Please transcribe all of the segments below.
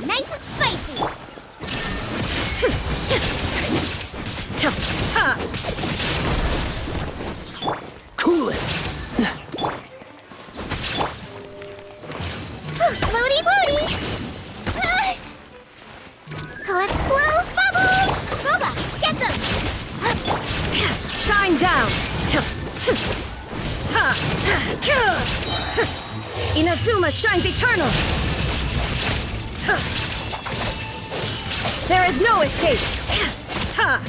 Nice and spicy! Cool it! Floaty booty! Let's blow bubbles! Boba, get them! Shine down! Inazuma shines eternal! There is no escape! Help!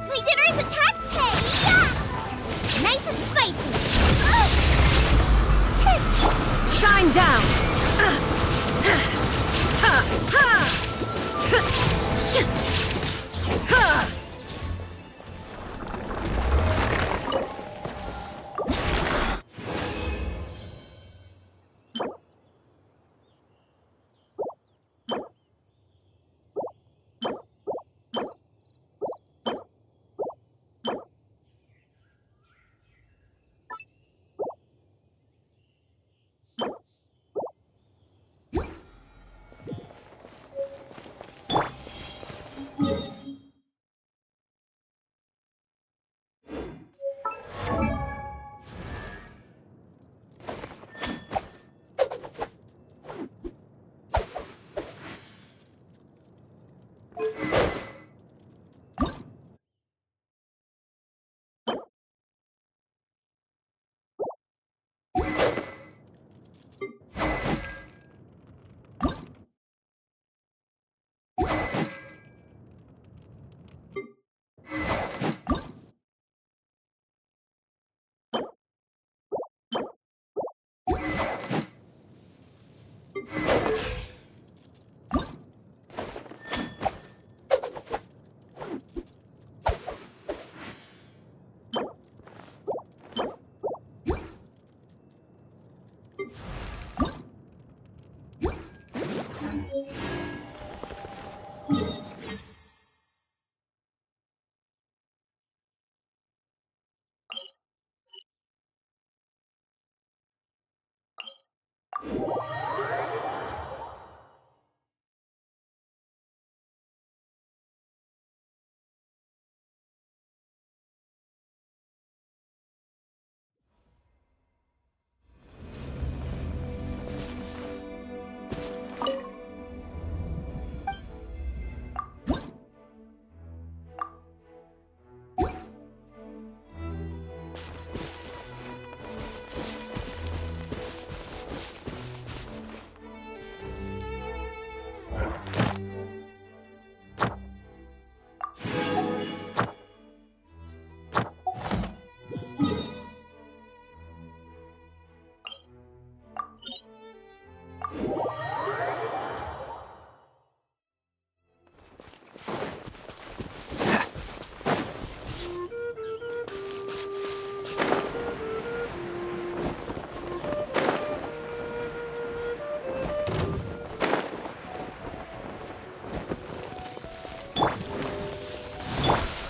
My dinner is attack pay! Nice and spicy! Shine down!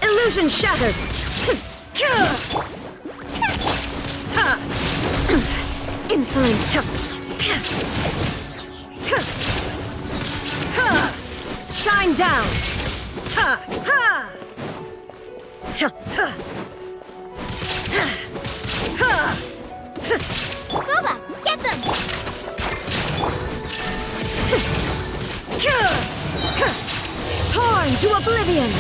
Illusion shattered! Insolent! Shine down! Ha! Ha! Ha! Ha! Ha! Gooba, get them! Torn to oblivion!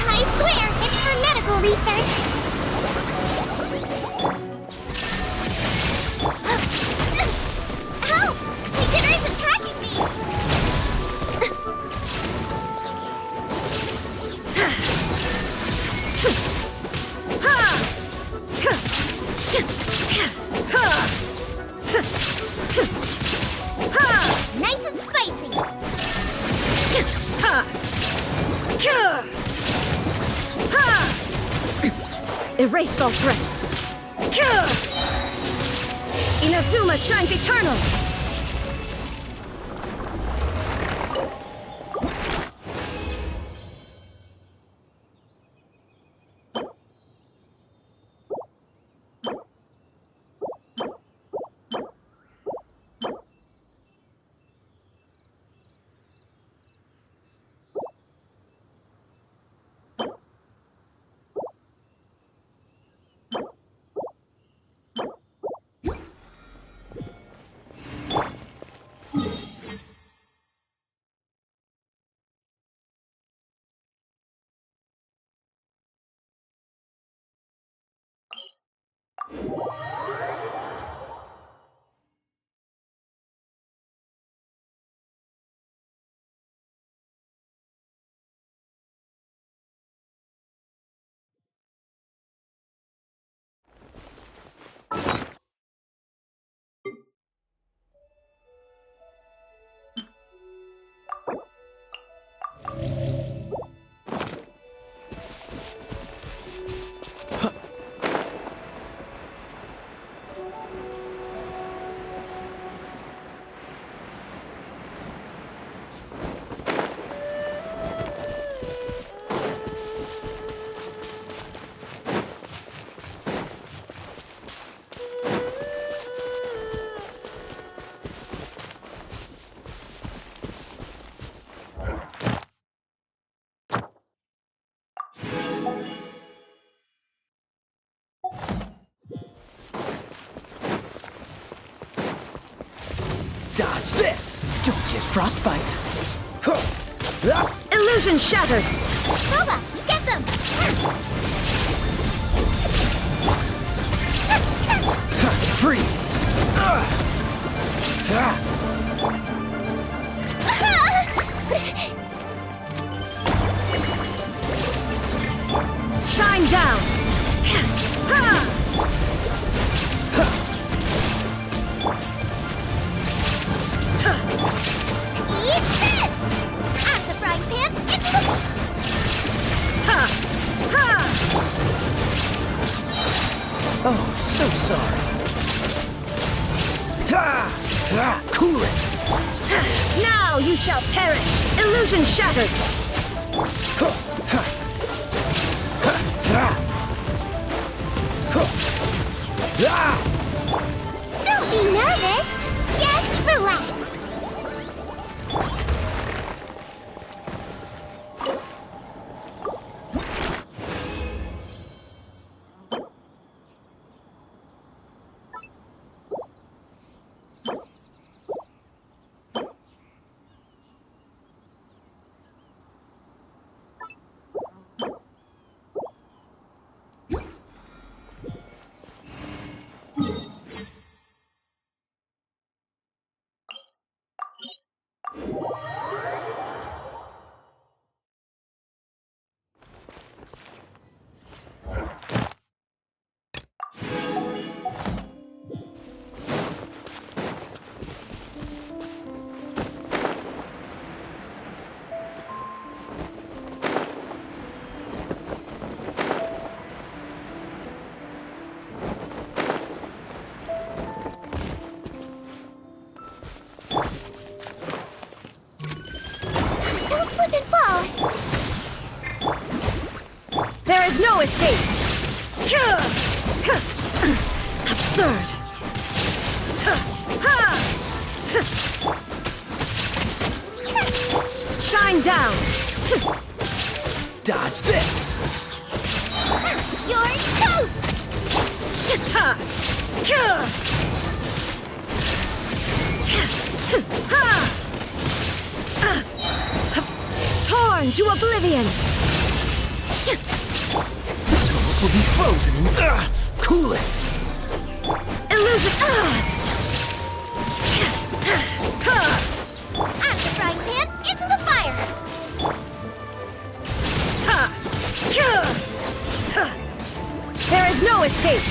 I swear, it's for medical research! Help! My dinner is attacking me! Nice and spicy! Erase all threats. Inazuma shines eternal. Dodge this! Don't get frostbite! Illusion shattered. Gooba, get them! Freeze! Shine down. Eat this! Out the frying pan, into the... Oh, so sorry. Cool it! Now you shall perish. Illusion shattered. Don't be nervous! Just relax! Don't slip and fall! There is no escape. Absurd! Shine down! Dodge this! You're toast! Torn to oblivion! This world will be frozen in... cool it! Illusion! Out of the frying pan, into the fire! There is no escape!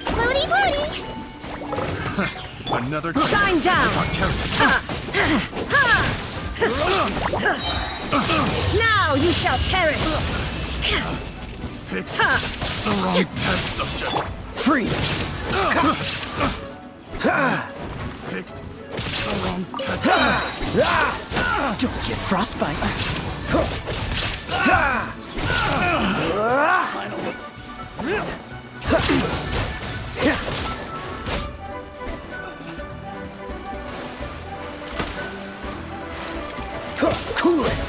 Floaty floaty! Another Shine down! Now you shall perish! Pick the wrong test subject. Freeze! Picked the wrong test subject. Don't get frostbite! Cool it!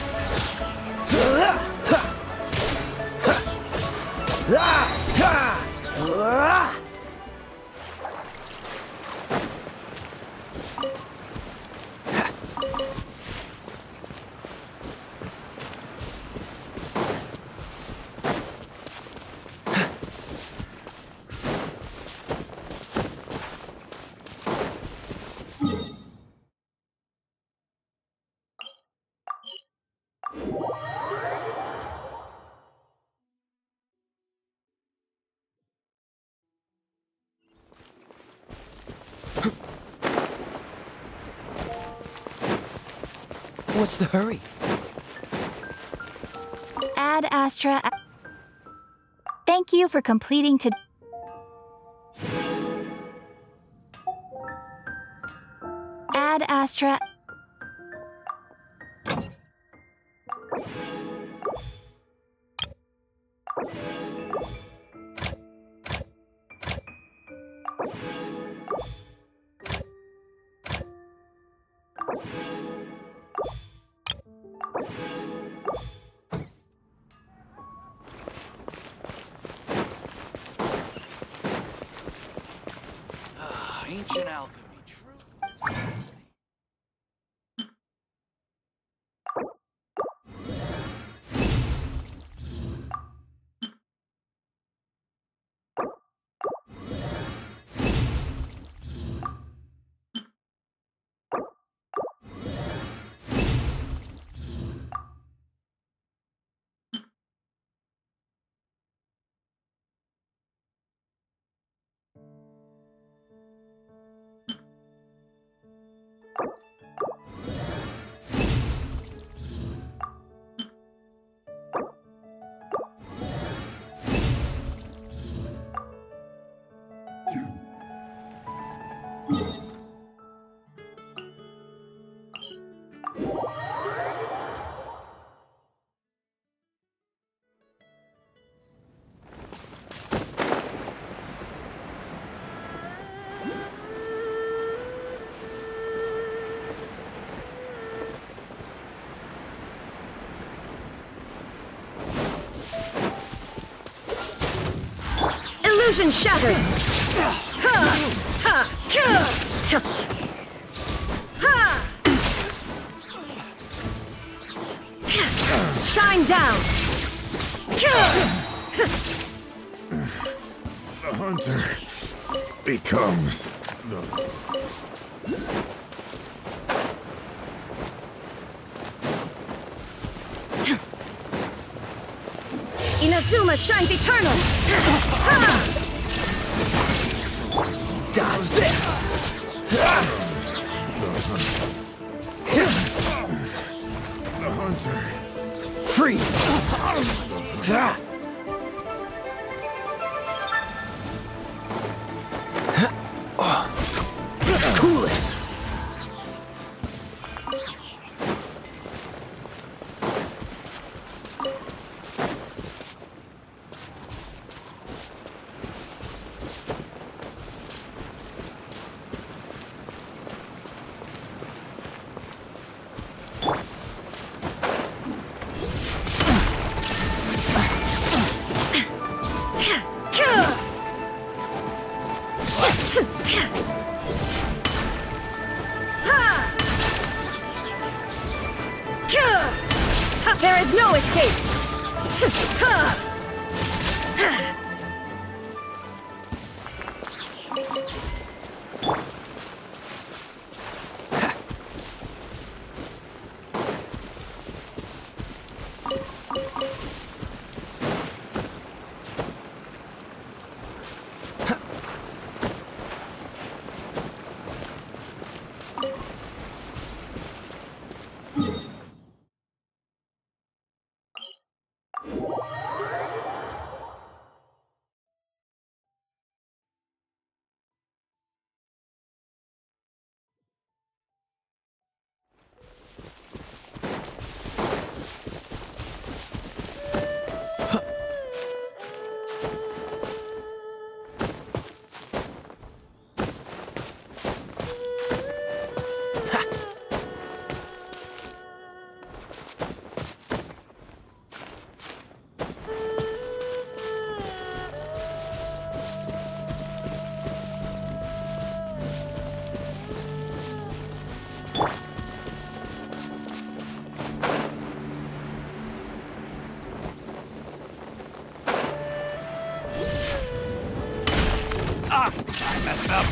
What's the hurry? Ad Astra. Thank you for completing today. Ad Astra. Ancient alchemy, true is fascinating. Illusion shattered! Shine down! The hunter becomes the... Inazuma shines eternal! Dodge this! The hunter Freeze! Cool it! There is no escape! I messed up.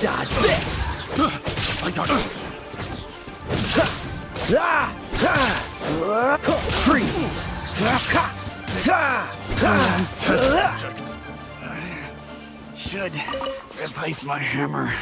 Dodge this! I got it. Freeze! Should replace my hammer.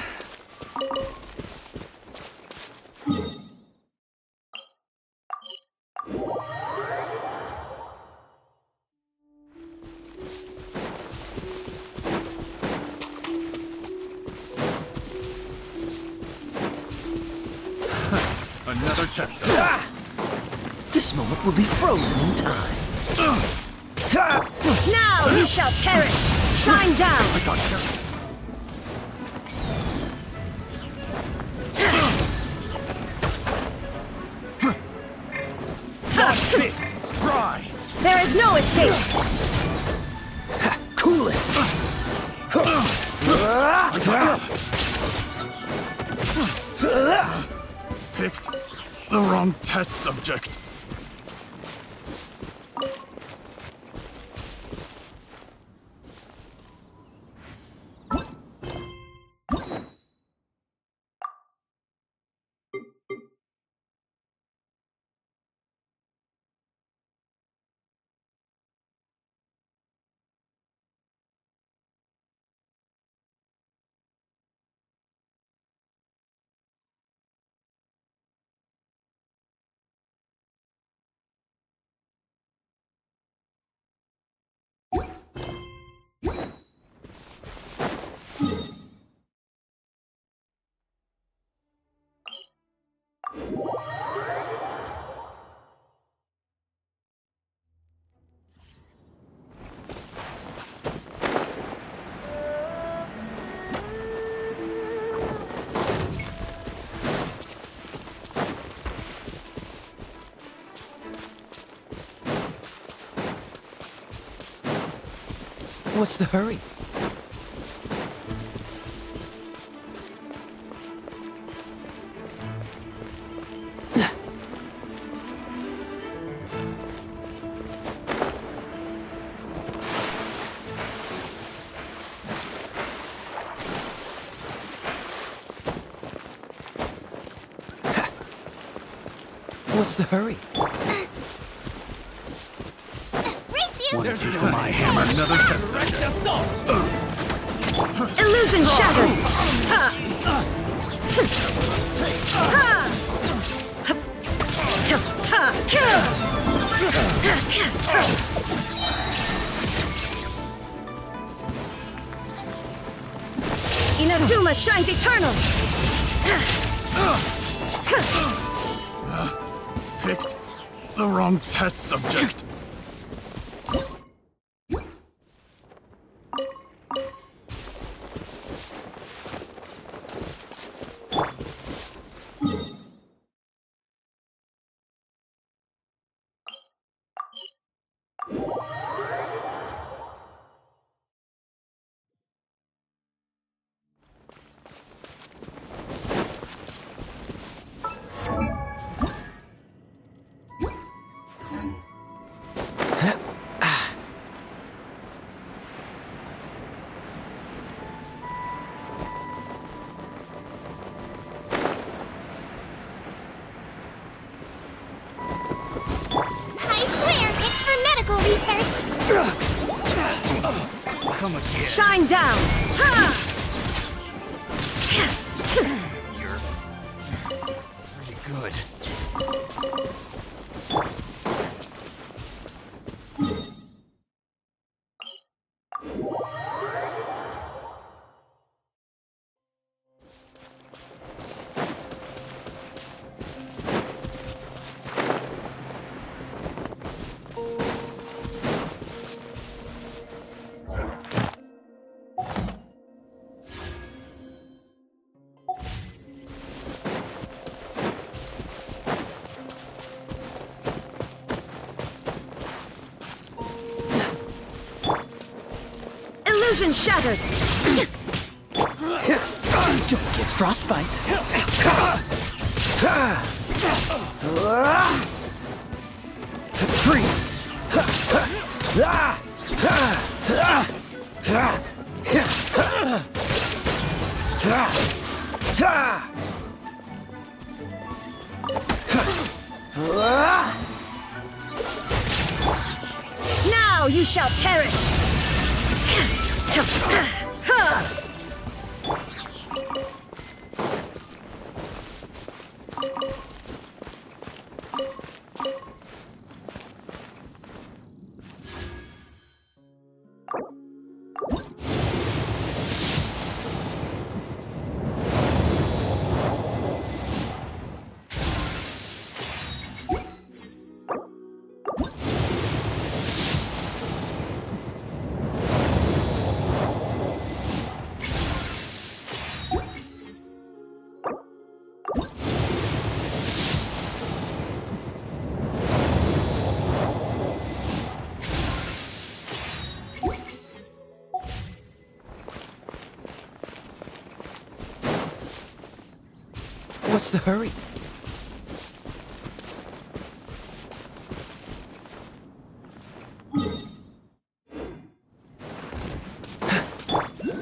Another test cell. This moment will be frozen in time. Now you shall perish! Shine down! I got careful. Watch this! Fry! There is no escape! Cool it! I got it. Picked the wrong test subject. What's the hurry? What's the hurry? Race you! There's to my hammer. Another test subject. Illusion shattered! Ha! Ha! Inazuma shines eternal! Picked the wrong test subject. I swear, it's for medical research. Come again. Shine down! Ha! You're pretty good. Illusion shattered! Don't get frostbite. Freeze! Now you shall perish! What's the hurry?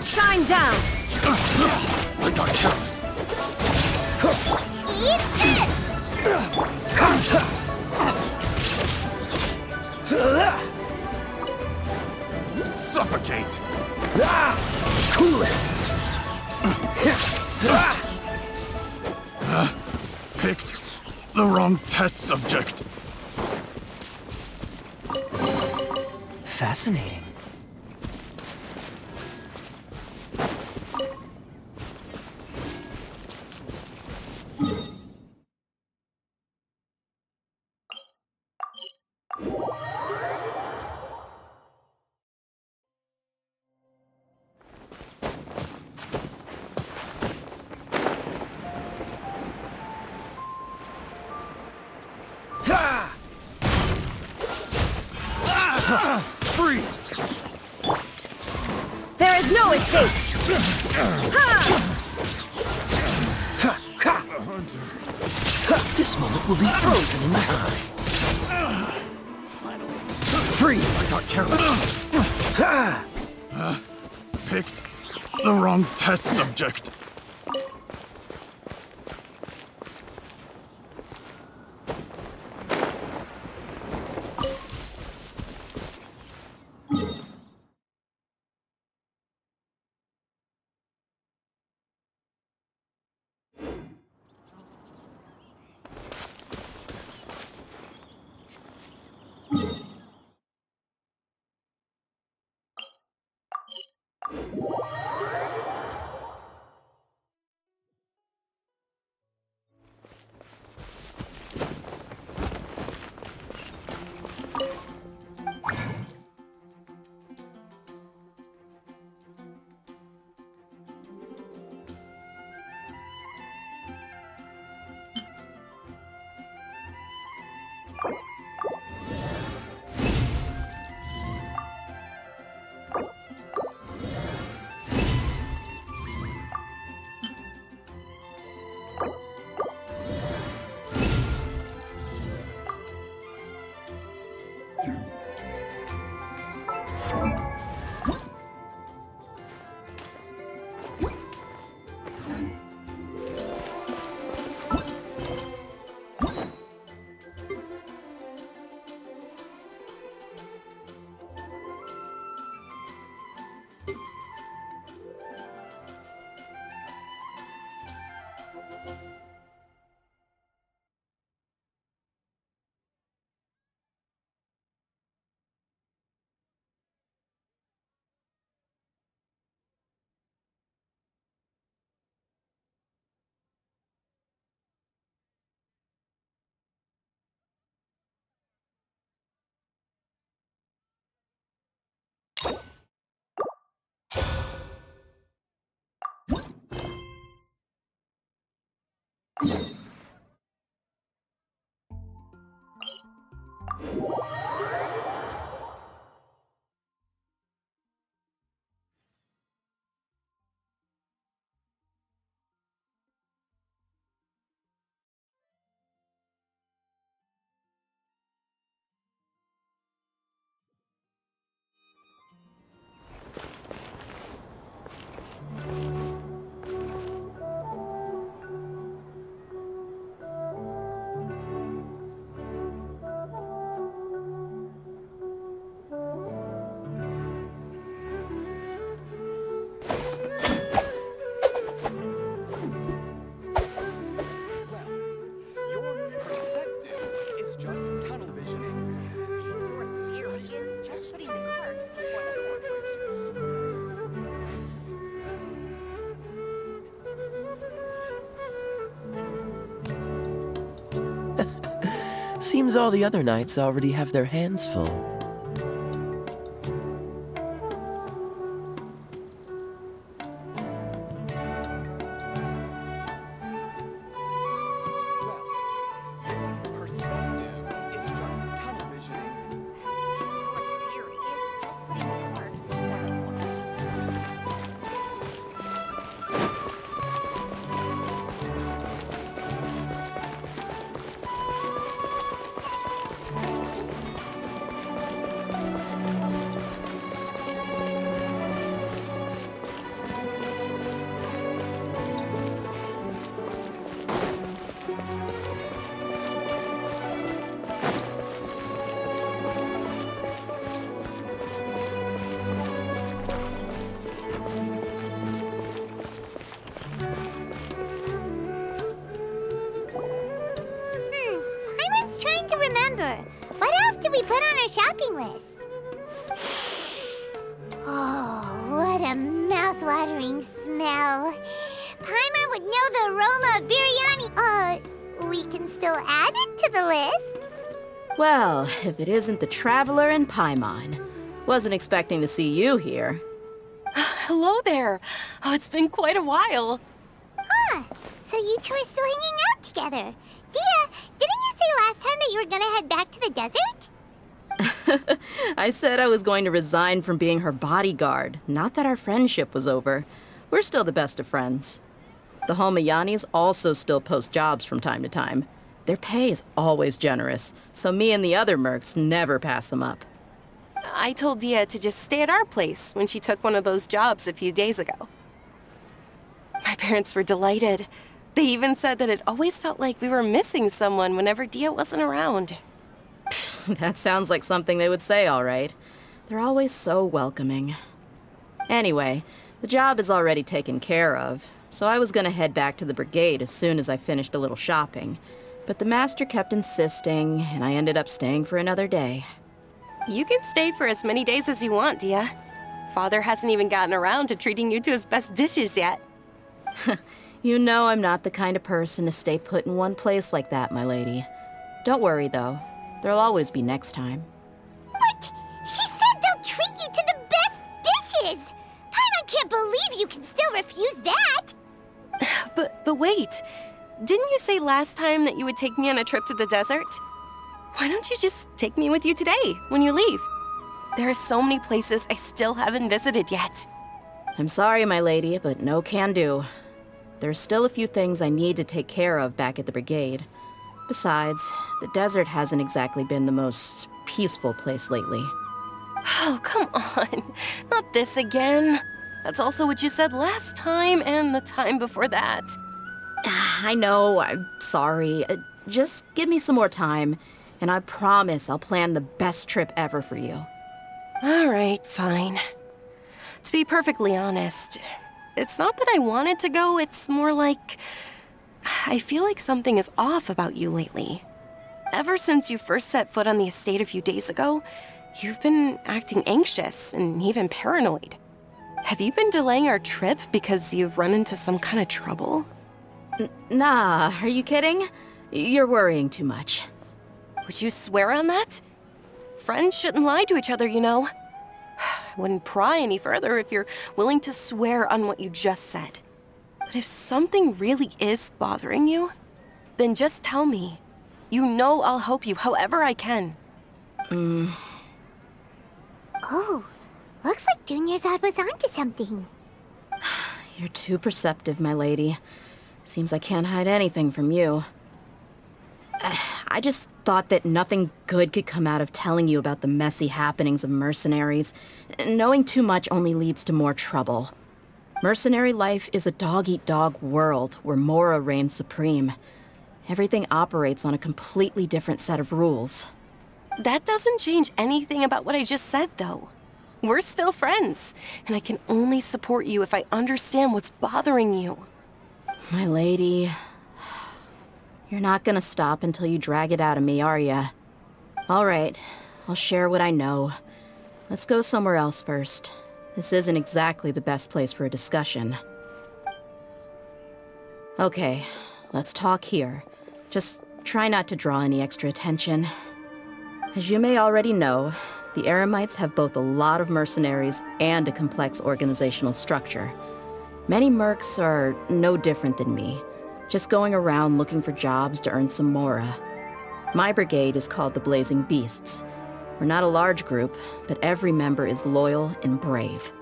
Shine down! I got careless. Eat this! Suffocate. Cool it! Picked the wrong test subject. Fascinating. Freeze. escape. Ha, ha. This moment will be frozen in time. Freeze! Got careless. Ha! Picked the wrong test subject. Seems all the other knights already have their hands full. What else did we put on our shopping list? Oh, what a mouth-watering smell. Paimon would know the aroma of biryani. We can still add it to the list. Well, if it isn't the Traveler and Paimon. Wasn't expecting to see you here. Hello there. Oh, it's been quite a while. Huh, so you two are still hanging out together. Dia, didn't you say last time that you were gonna head back to the desert? I said I was going to resign from being her bodyguard, not that our friendship was over. We're still the best of friends. The Homayanis also still post jobs from time to time. Their pay is always generous, so me and the other mercs never pass them up. I told Dia to just stay at our place when she took one of those jobs a few days ago. My parents were delighted. They even said that it always felt like we were missing someone whenever Dia wasn't around. That sounds like something they would say, all right. They're always so welcoming. Anyway, the job is already taken care of, so I was gonna head back to the brigade as soon as I finished a little shopping. But the master kept insisting, and I ended up staying for another day. You can stay for as many days as you want, Dia. Father hasn't even gotten around to treating you to his best dishes yet. You know I'm not the kind of person to stay put in one place like that, my lady. Don't worry, though. There'll always be next time. But she said they'll treat you to the best dishes! I can't believe you can still refuse that! But wait, didn't you say last time that you would take me on a trip to the desert? Why don't you just take me with you today, when you leave? There are so many places I still haven't visited yet. I'm sorry, my lady, but no can do. There's still a few things I need to take care of back at the brigade. Besides, the desert hasn't exactly been the most peaceful place lately. Oh, come on. Not this again. That's also what you said last time and the time before that. I know, I'm sorry. Just give me some more time, and I promise I'll plan the best trip ever for you. All right, fine. To be perfectly honest, it's not that I wanted to go, it's more like I feel like something is off about you lately. Ever since you first set foot on the estate a few days ago, you've been acting anxious and even paranoid. Have you been delaying our trip because you've run into some kind of trouble? Nah, are you kidding? You're worrying too much. Would you swear on that? Friends shouldn't lie to each other, you know. I wouldn't pry any further if you're willing to swear on what you just said. But if something really is bothering you, then just tell me. You know I'll help you however I can. Oh, looks like Junior's was onto something. You're too perceptive, my lady. Seems I can't hide anything from you. I just thought that nothing good could come out of telling you about the messy happenings of mercenaries. Knowing too much only leads to more trouble. Mercenary life is a dog-eat-dog world where Mora reigns supreme. Everything operates on a completely different set of rules. That doesn't change anything about what I just said, though. We're still friends, and I can only support you if I understand what's bothering you. My lady, you're not gonna stop until you drag it out of me, are ya? All right, I'll share what I know. Let's go somewhere else first. This isn't exactly the best place for a discussion. Okay, let's talk here. Just try not to draw any extra attention. As you may already know, the Eremites have both a lot of mercenaries and a complex organizational structure. Many mercs are no different than me, just going around looking for jobs to earn some mora. My brigade is called the Blazing Beasts. We're not a large group, but every member is loyal and brave.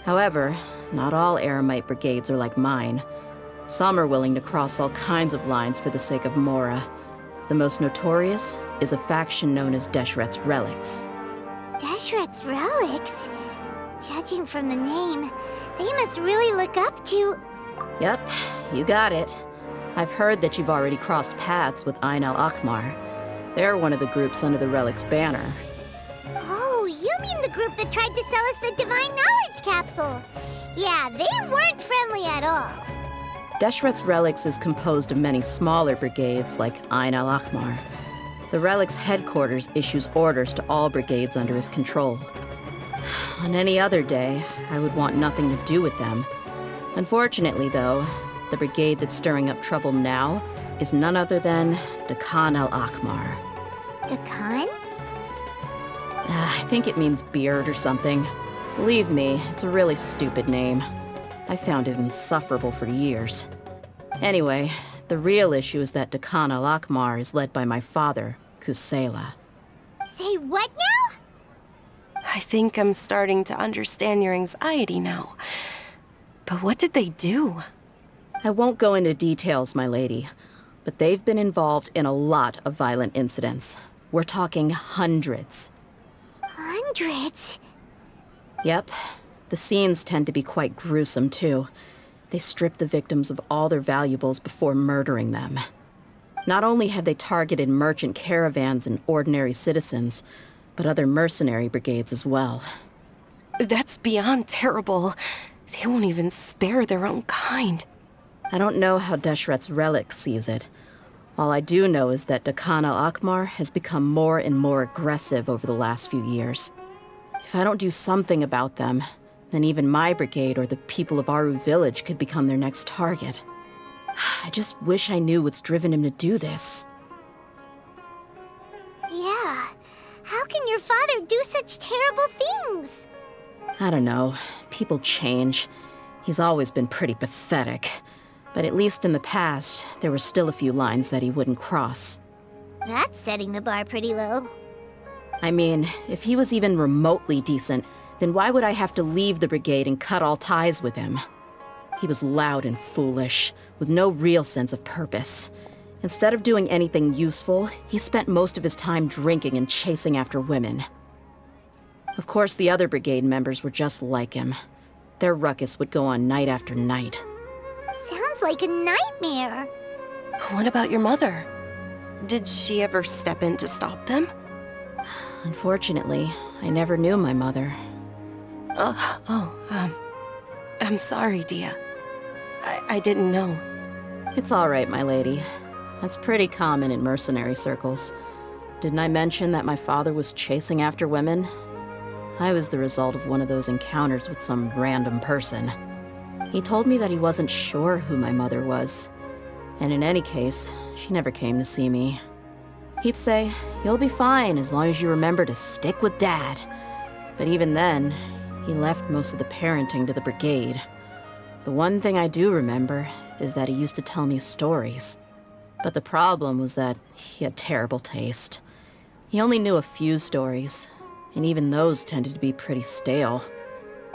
However, not all Eremite brigades are like mine. Some are willing to cross all kinds of lines for the sake of mora. The most notorious is a faction known as Deshret's Relics. Deshret's Relics? Judging from the name, they must really look up to... Yep, you got it. I've heard that you've already crossed paths with Ain al-Akmar. They're one of the groups under the Relic's banner. Oh, you mean the group that tried to sell us the Divine Knowledge Capsule? Yeah, they weren't friendly at all. Deshret's Relics is composed of many smaller brigades like Ain al-Akmar. The Relic's headquarters issues orders to all brigades under his control. On any other day, I would want nothing to do with them. Unfortunately, though, the brigade that's stirring up trouble now is none other than Dakan al-Akmar. Dakan? I think it means beard or something. Believe me, it's a really stupid name. I found it insufferable for years. Anyway, the real issue is that Dakan al-Akmar is led by my father, Kusela. Say what now? I think I'm starting to understand your anxiety now. But what did they do? I won't go into details, my lady, but they've been involved in a lot of violent incidents. We're talking hundreds. Hundreds? Yep. The scenes tend to be quite gruesome, too. They strip the victims of all their valuables before murdering them. Not only have they targeted merchant caravans and ordinary citizens, but other mercenary brigades as well. That's beyond terrible. They won't even spare their own kind. I don't know how Deshret's relic sees it. All I do know is that Dakan al-Akmar has become more and more aggressive over the last few years. If I don't do something about them, then even my brigade or the people of Aru village could become their next target. I just wish I knew what's driven him to do this. Yeah. How can your father do such terrible things? I don't know. People change. He's always been pretty pathetic. But at least in the past, there were still a few lines that he wouldn't cross. That's setting the bar pretty low. I mean, if he was even remotely decent, then why would I have to leave the brigade and cut all ties with him? He was loud and foolish, with no real sense of purpose. Instead of doing anything useful, he spent most of his time drinking and chasing after women. Of course, the other brigade members were just like him. Their ruckus would go on night after night. Sounds like a nightmare. What about your mother? Did she ever step in to stop them? Unfortunately, I never knew my mother. I'm sorry, Dia. I didn't know. It's all right, my lady. That's pretty common in mercenary circles. Didn't I mention that my father was chasing after women? I was the result of one of those encounters with some random person. He told me that he wasn't sure who my mother was. And in any case, she never came to see me. He'd say, "You'll be fine as long as you remember to stick with Dad." But even then, he left most of the parenting to the brigade. The one thing I do remember is that he used to tell me stories. But the problem was that he had terrible taste. He only knew a few stories, and even those tended to be pretty stale.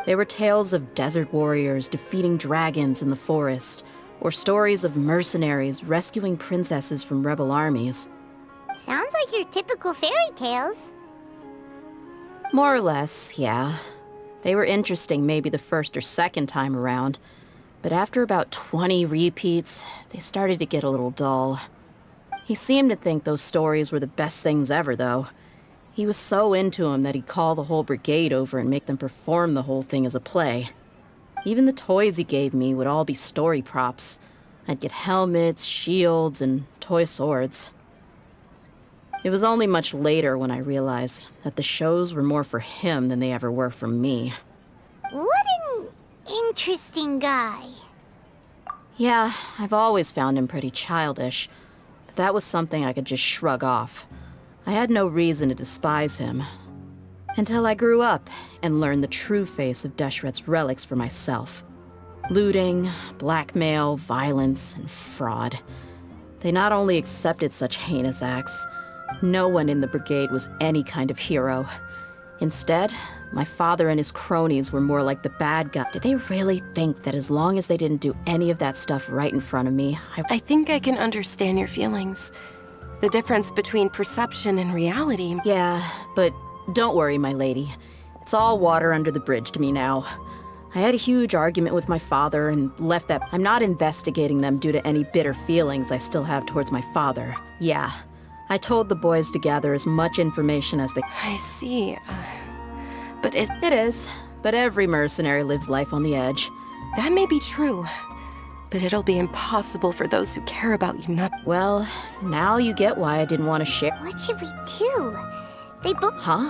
They were tales of desert warriors defeating dragons in the forest, or stories of mercenaries rescuing princesses from rebel armies. Sounds like your typical fairy tales. More or less, yeah. They were interesting maybe the first or second time around, but after about 20 repeats, they started to get a little dull. He seemed to think those stories were the best things ever, though. He was so into them that he'd call the whole brigade over and make them perform the whole thing as a play. Even the toys he gave me would all be story props. I'd get helmets, shields, and toy swords. It was only much later when I realized that the shows were more for him than they ever were for me. What an interesting guy. Yeah, I've always found him pretty childish, but that was something I could just shrug off. I had no reason to despise him. Until I grew up and learned the true face of Deshret's relics for myself. Looting, blackmail, violence, and fraud. They not only accepted such heinous acts, no one in the brigade was any kind of hero. Instead, my father and his cronies were more like the bad guy. Did they really think that as long as they didn't do any of that stuff right in front of me, I think I can understand your feelings. The difference between perception and reality. Yeah, but don't worry, my lady. It's all water under the bridge to me now. I had a huge argument with my father and left that. I'm not investigating them due to any bitter feelings I still have towards my father. Yeah, I told the boys to gather as much information as they... I see. But It is, but every mercenary lives life on the edge. that may be true. But it'll be impossible for those who care about you not... Well, now you get why I didn't want to share. What should we do? They both... Huh?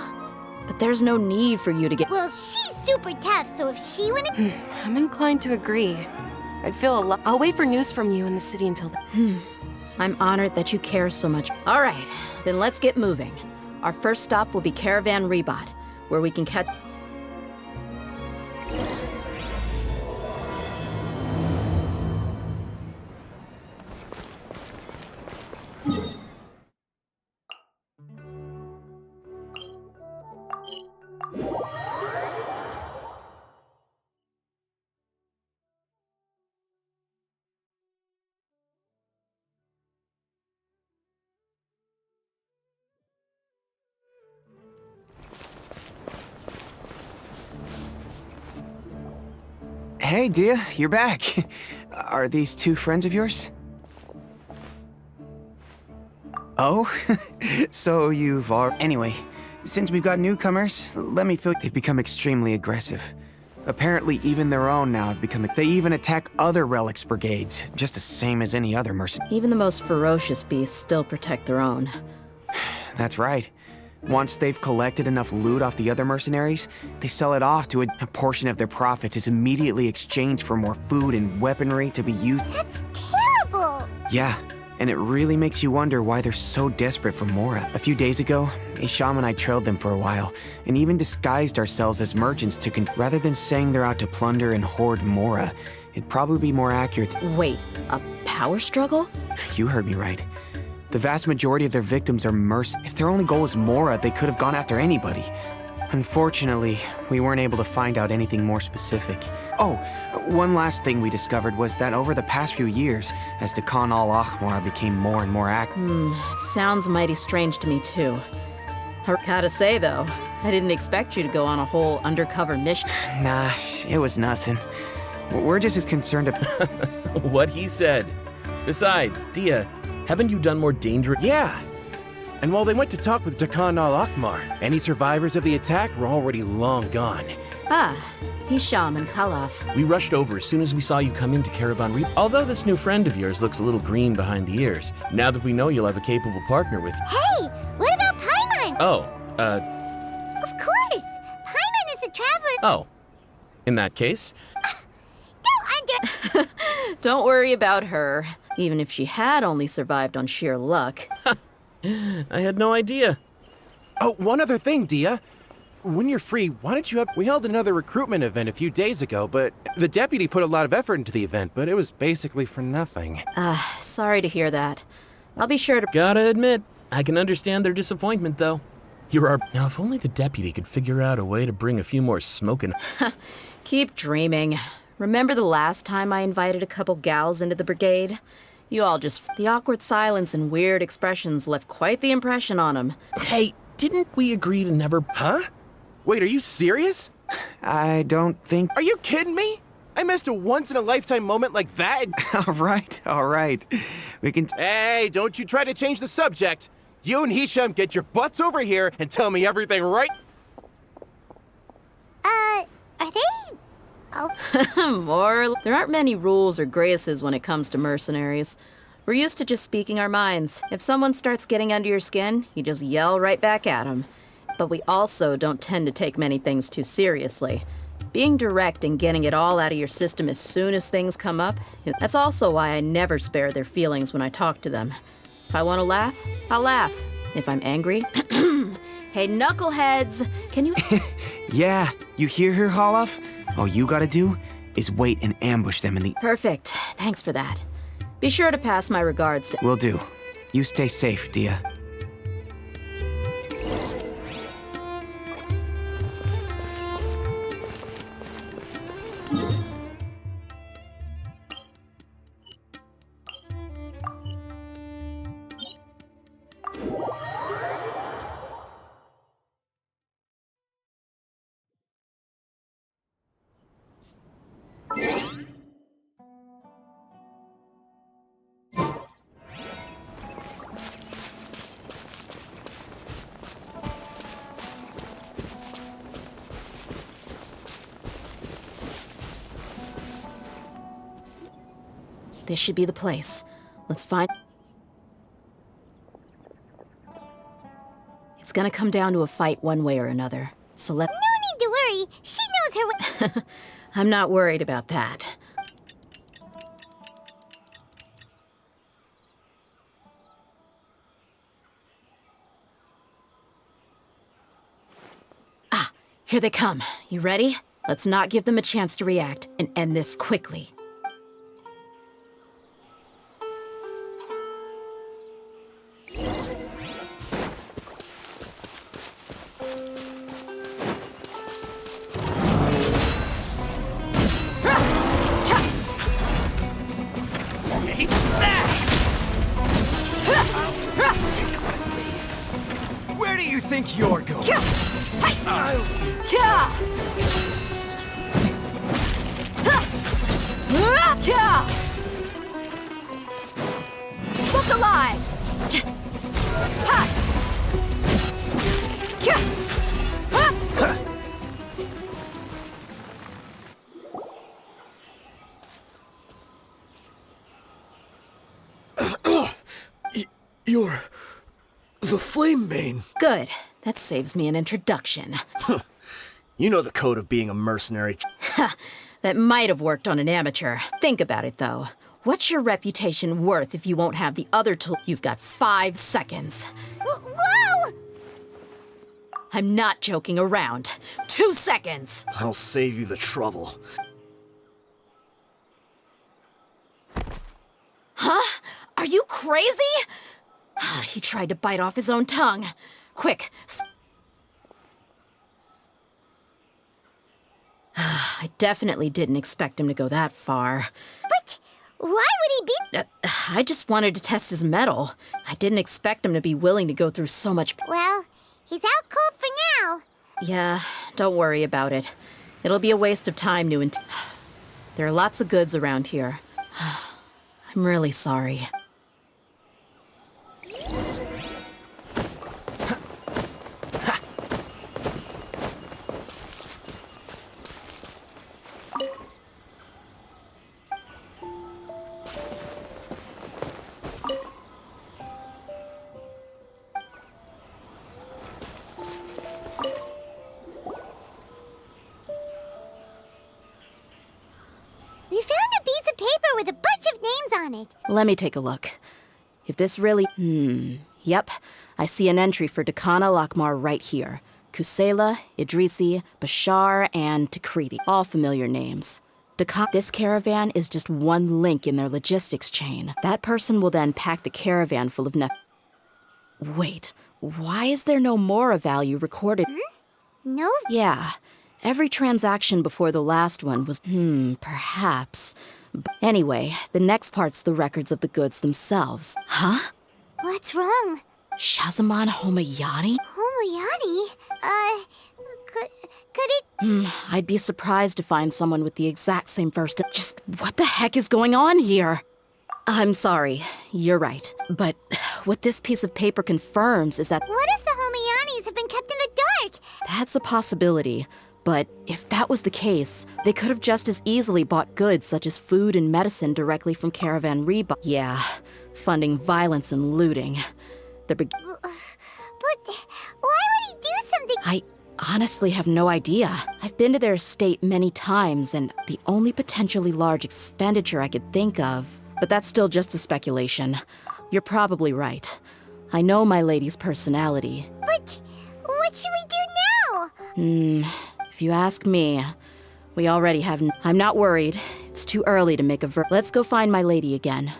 But there's no need for you to get... Well, she's super tough, so if she wouldn't... I'm inclined to agree. I'd feel a lot... I'll wait for news from you in the city until then. I'm honored that you care so much. All right, then let's get moving. Our first stop will be Caravan Rebot, where we can catch... Hey, Dia, you're back. Are these two friends of yours? Oh, so you've already... Anyway, since we've got newcomers, let me feel they've become extremely aggressive. Apparently, even their own now have become... They even attack other relics brigades, just the same as any other mercenary. Even the most ferocious beasts still protect their own. That's right. Once they've collected enough loot off the other mercenaries, they sell it off to a portion of their profits is immediately exchanged for more food and weaponry to be used. That's terrible! Yeah, and it really makes you wonder why they're so desperate for Mora. A few days ago, Isham and I trailed them for a while, and even disguised ourselves as merchants rather than saying they're out to plunder and hoard Mora. It'd probably be more accurate. Wait, a power struggle? You heard me right. The vast majority of their victims are mercenaries. If their only goal is Mora, they could have gone after anybody. Unfortunately, we weren't able to find out anything more specific. Oh, one last thing we discovered was that over the past few years, as Dakan al-Ahmar became more and more active... It sounds mighty strange to me, too. I gotta say, though, I didn't expect you to go on a whole undercover mission. Nah, it was nothing. We're just as concerned about... What he said. Besides, Dia, haven't you done more dangerous... Yeah. And while they went to talk with Dakan al-Ahmar, any survivors of the attack were already long gone. Ah, Hisham and Khalaf. We rushed over as soon as we saw you come into Caravan Reap. Although this new friend of yours looks a little green behind the ears, now that we know you'll have a capable partner with you. Hey, what about Paimon? Oh, Of course! Paimon is a traveler. oh. In that case, Don't Don't worry about her, even if she had only survived on sheer luck. I had no idea. Oh, one other thing, Dia. When you're free, why don't you We held another recruitment event a few days ago, but the deputy put a lot of effort into the event, but it was basically for nothing. Sorry to hear that. I'll be sure to... Gotta admit, I can understand their disappointment, though. You're our... Now, if only the deputy could figure out a way to bring a few more smoking... Keep dreaming. Remember the last time I invited a couple gals into the brigade? You all just... The awkward silence and weird expressions left quite the impression on them. Hey, didn't we agree to never... Huh? Wait, are you serious? I don't think... Are you kidding me? I missed a once-in-a-lifetime moment like that? All right. We can... Hey, don't you try to change the subject. You and Hisham get your butts over here and tell me everything right... Are they... Oh, More... There aren't many rules or graces when it comes to mercenaries. We're used to just speaking our minds. If someone starts getting under your skin, you just yell right back at them. But we also don't tend to take many things too seriously. Being direct and getting it all out of your system as soon as things come up, that's also why I never spare their feelings when I talk to them. If I want to laugh, I'll laugh. If I'm angry, hey, knuckleheads, can you... Yeah, you hear her, Khalaf? All you gotta do is wait and ambush them in the... Perfect. Thanks for that. Be sure to pass my regards to... Will do. You stay safe, Dia. This should be the place. Let's find... It's gonna come down to a fight one way or another. So let... no need to worry. She knows her way. I'm not worried about that. Ah, here they come. You ready? Let's not give them a chance to react and end this quickly. Where do you think you're going? The Flame Bane. Good. That saves me an introduction. You know the code of being a mercenary. That might have worked on an amateur. Think about it, though. What's your reputation worth if you won't have the other tool? You've got 5 seconds. Whoa! I'm not joking around. 2 seconds! I'll save you the trouble. Huh? Are you crazy? He tried to bite off his own tongue. Quick. I definitely didn't expect him to go that far. But why would he be... I just wanted to test his mettle. I didn't expect him to be willing to go through so much... Well, he's out cold for now. Yeah, don't worry about it. It'll be a waste of time, There are lots of goods around here. I'm really sorry. We found a piece of paper with a bunch of names on it. Let me take a look. If this really... Yep. I see an entry for Dakana Lakmar right here. Kusela, Idrisi, Bashar, and Takriti. All familiar names. This caravan is just one link in their logistics chain. That person will then pack the caravan full of Wait, why is there no Mora value recorded? No? Yeah. Every transaction before the last one was, perhaps. Anyway, the next part's the records of the goods themselves. Huh? What's wrong? Shazaman Homayani? Homayani? Could it... I'd be surprised to find someone with the exact same first... Just what the heck is going on here? I'm sorry, you're right. But what this piece of paper confirms is that... What if the Homayanis have been kept in the dark? That's a possibility. But if that was the case, they could have just as easily bought goods such as food and medicine directly from Caravan Reba. Yeah, funding violence and looting. But why would he do something? I honestly have no idea. I've been to their estate many times, and the only potentially large expenditure I could think of... But that's still just a speculation. You're probably right. I know my lady's personality. But what should we do now? If you ask me, we already have... I'm not worried. It's too early to make a Let's go find my lady again.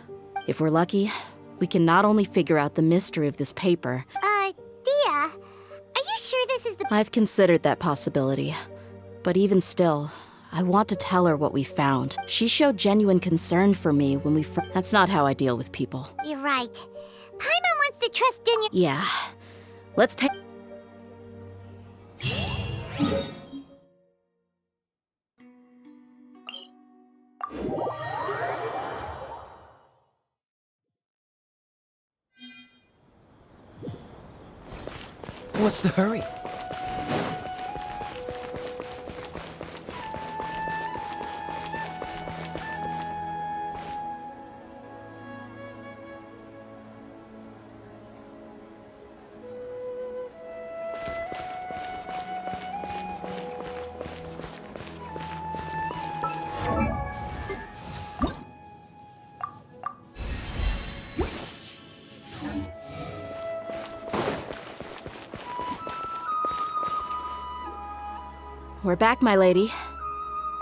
If we're lucky, we can not only figure out the mystery of this paper... Dia, are you sure this is the... I've considered that possibility. But even still, I want to tell her what we found. She showed genuine concern for me when we... That's not how I deal with people. You're right. Paimon wants to trust Dunya... Yeah. Let's pay... What's the hurry? We're back, my lady.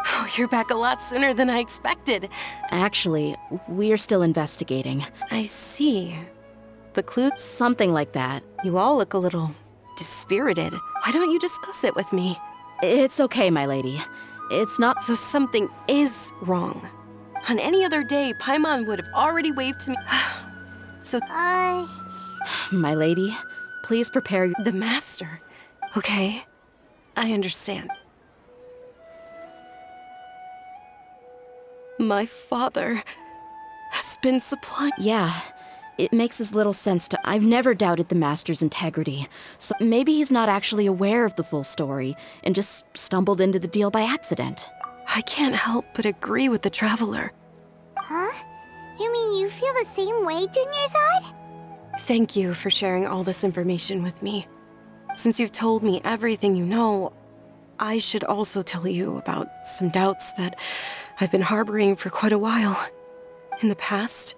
Oh, you're back a lot sooner than I expected. Actually, we're still investigating. I see. The clue? Something like that. You all look a little dispirited. Why don't you discuss it with me? It's okay, my lady. It's not... So something is wrong. On any other day, Paimon would have already waved to me. So... My lady, please prepare... The master. Okay, I understand. My father has been supplying... Yeah, it makes as little sense to... I've never doubted the Master's integrity, so maybe he's not actually aware of the full story and just stumbled into the deal by accident. I can't help but agree with the Traveler. Huh? You mean you feel the same way, Dunyarzad? Thank you for sharing all this information with me. Since you've told me everything you know, I should also tell you about some doubts that I've been harboring for quite a while. In the past,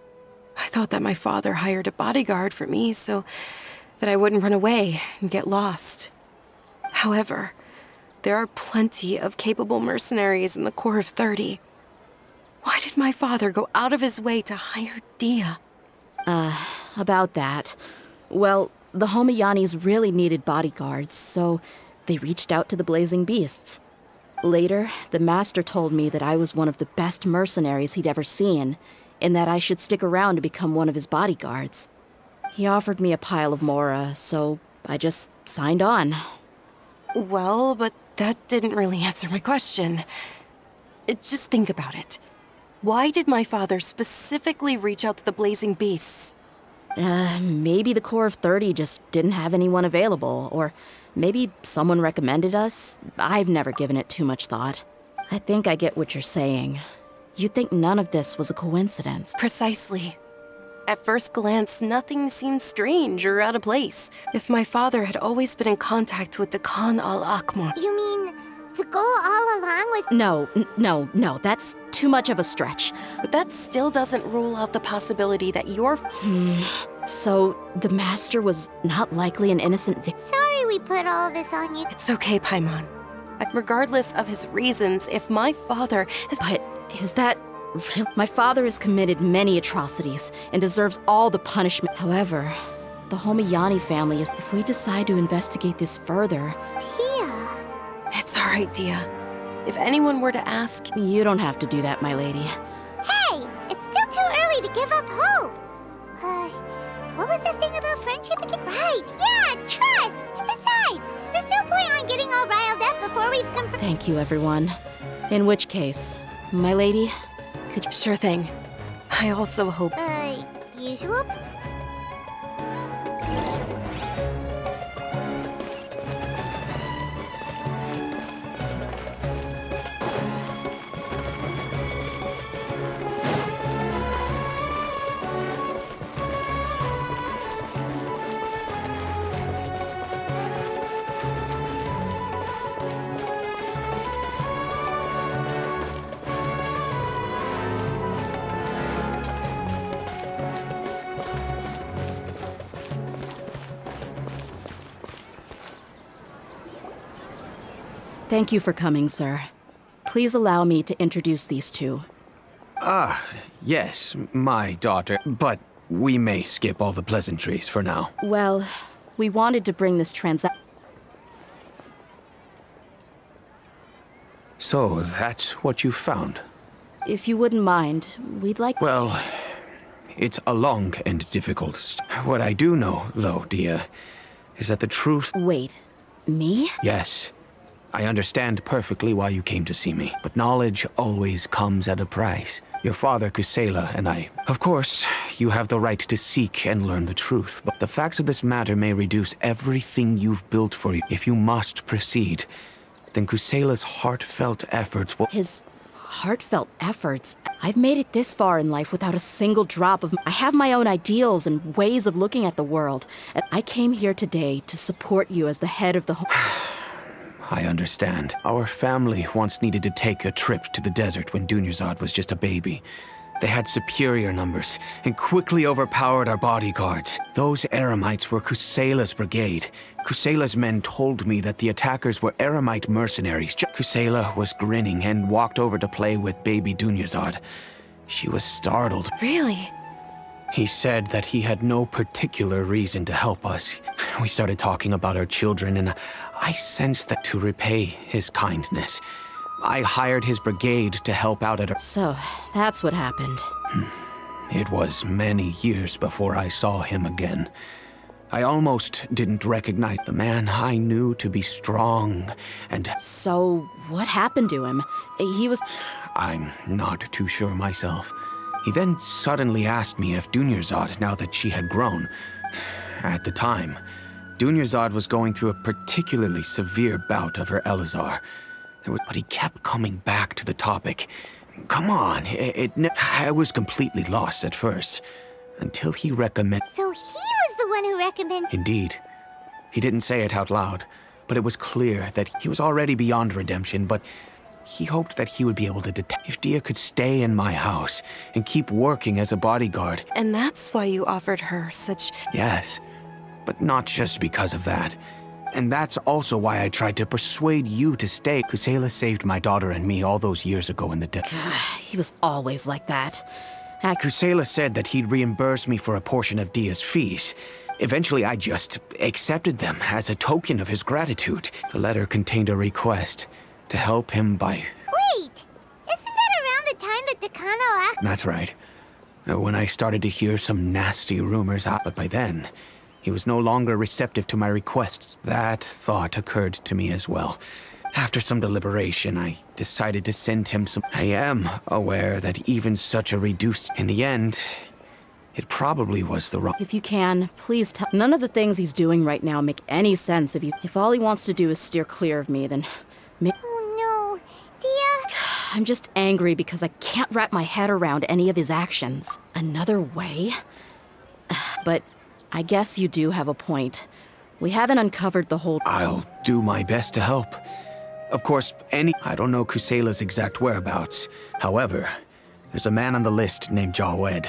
I thought that my father hired a bodyguard for me so that I wouldn't run away and get lost. However, there are plenty of capable mercenaries in the Corps of 30. Why did my father go out of his way to hire Dia? About that. Well, the Homayanis really needed bodyguards, so they reached out to the Blazing Beasts. Later, the Master told me that I was one of the best mercenaries he'd ever seen, and that I should stick around to become one of his bodyguards. He offered me a pile of mora, so I just signed on. Well, but that didn't really answer my question. Just think about it. Why did my father specifically reach out to the Blazing Beasts? Maybe the Corps of 30 just didn't have anyone available, or maybe someone recommended us. I've never given it too much thought. I think I get what you're saying. You'd think none of this was a coincidence. Precisely. At first glance, nothing seemed strange or out of place. If my father had always been in contact with the Khan al-Akmar. You mean the goal all along was... No, that's too much of a stretch. But that still doesn't rule out the possibility that your... So, the Master was not likely an innocent victim? Sorry we put all this on you. It's okay, Paimon. Regardless of his reasons, if my father has... But is that real? My father has committed many atrocities and deserves all the punishment. However, the Homayani family is... If we decide to investigate this further... Tia. It's all right, Dia. If anyone were to ask... You don't have to do that, my lady. Hey, it's still too early to give up hope. What was that thing about friendship again? Right, yeah, trust. Besides, there's no point on getting all riled up before we've confirmed... Thank you, everyone. In which case, my lady, could you... Sure thing. I also hope... Usual? Thank you for coming, sir. Please allow me to introduce these two. Yes, my daughter, but we may skip all the pleasantries for now. Well, we wanted to bring this transaction... So, that's what you found? If you wouldn't mind, we'd like... Well, it's a long and difficult What I do know, though, Dia, is that the truth... Wait, me? Yes. I understand perfectly why you came to see me, but knowledge always comes at a price. Your father, Kusela, and I. Of course, you have the right to seek and learn the truth, but the facts of this matter may reduce everything you've built for you. If you must proceed, then Kusela's heartfelt efforts will... His heartfelt efforts? I've made it this far in life without a single drop of... I have my own ideals and ways of looking at the world, and I came here today to support you as the head of the... I understand. Our family once needed to take a trip to the desert when Dunyarzad was just a baby. They had superior numbers and quickly overpowered our bodyguards. Those Eremites were Kusela's brigade. Kusela's men told me that the attackers were Eremite mercenaries. Kusela was grinning and walked over to play with baby Dunyarzad. She was startled. Really? He said that he had no particular reason to help us. We started talking about our children, and I sensed that to repay his kindness, I hired his brigade to help out at our... So, that's what happened. It was many years before I saw him again. I almost didn't recognize the man I knew to be strong and... So, what happened to him? He was... I'm not too sure myself. He then suddenly asked me if Dunyarzad, now that she had grown. At the time, Dunyarzad was going through a particularly severe bout of her Elazar. But he kept coming back to the topic. Come on, I was completely lost at first. until he recommended. So he was the one who recommended. Indeed. He didn't say it out loud, but it was clear that he was already beyond redemption, but he hoped that he would be able to detect if Dia could stay in my house and keep working as a bodyguard. And that's why you offered her such... Yes, but not just because of that. And that's also why I tried to persuade you to stay. Kusela saved my daughter and me all those years ago in the desert. He was always like that. Kusela said that he'd reimburse me for a portion of Dia's fees. Eventually, I just accepted them as a token of his gratitude. The letter contained a request to help him by... Wait! Isn't that around the time that Decano act... That's right. When I started to hear some nasty rumors out, but by then, he was no longer receptive to my requests. That thought occurred to me as well. After some deliberation, I decided to send him some... I am aware that even such a reduced... In the end, it probably was the wrong... If you can, please tell... None of the things he's doing right now make any sense if all he wants to do is steer clear of me, then... Oh no, Dia... I'm just angry because I can't wrap my head around any of his actions. Another way? But I guess you do have a point. We haven't uncovered the whole... I'll do my best to help. Of course, I don't know Kusela's exact whereabouts. However, there's a man on the list named Jawed.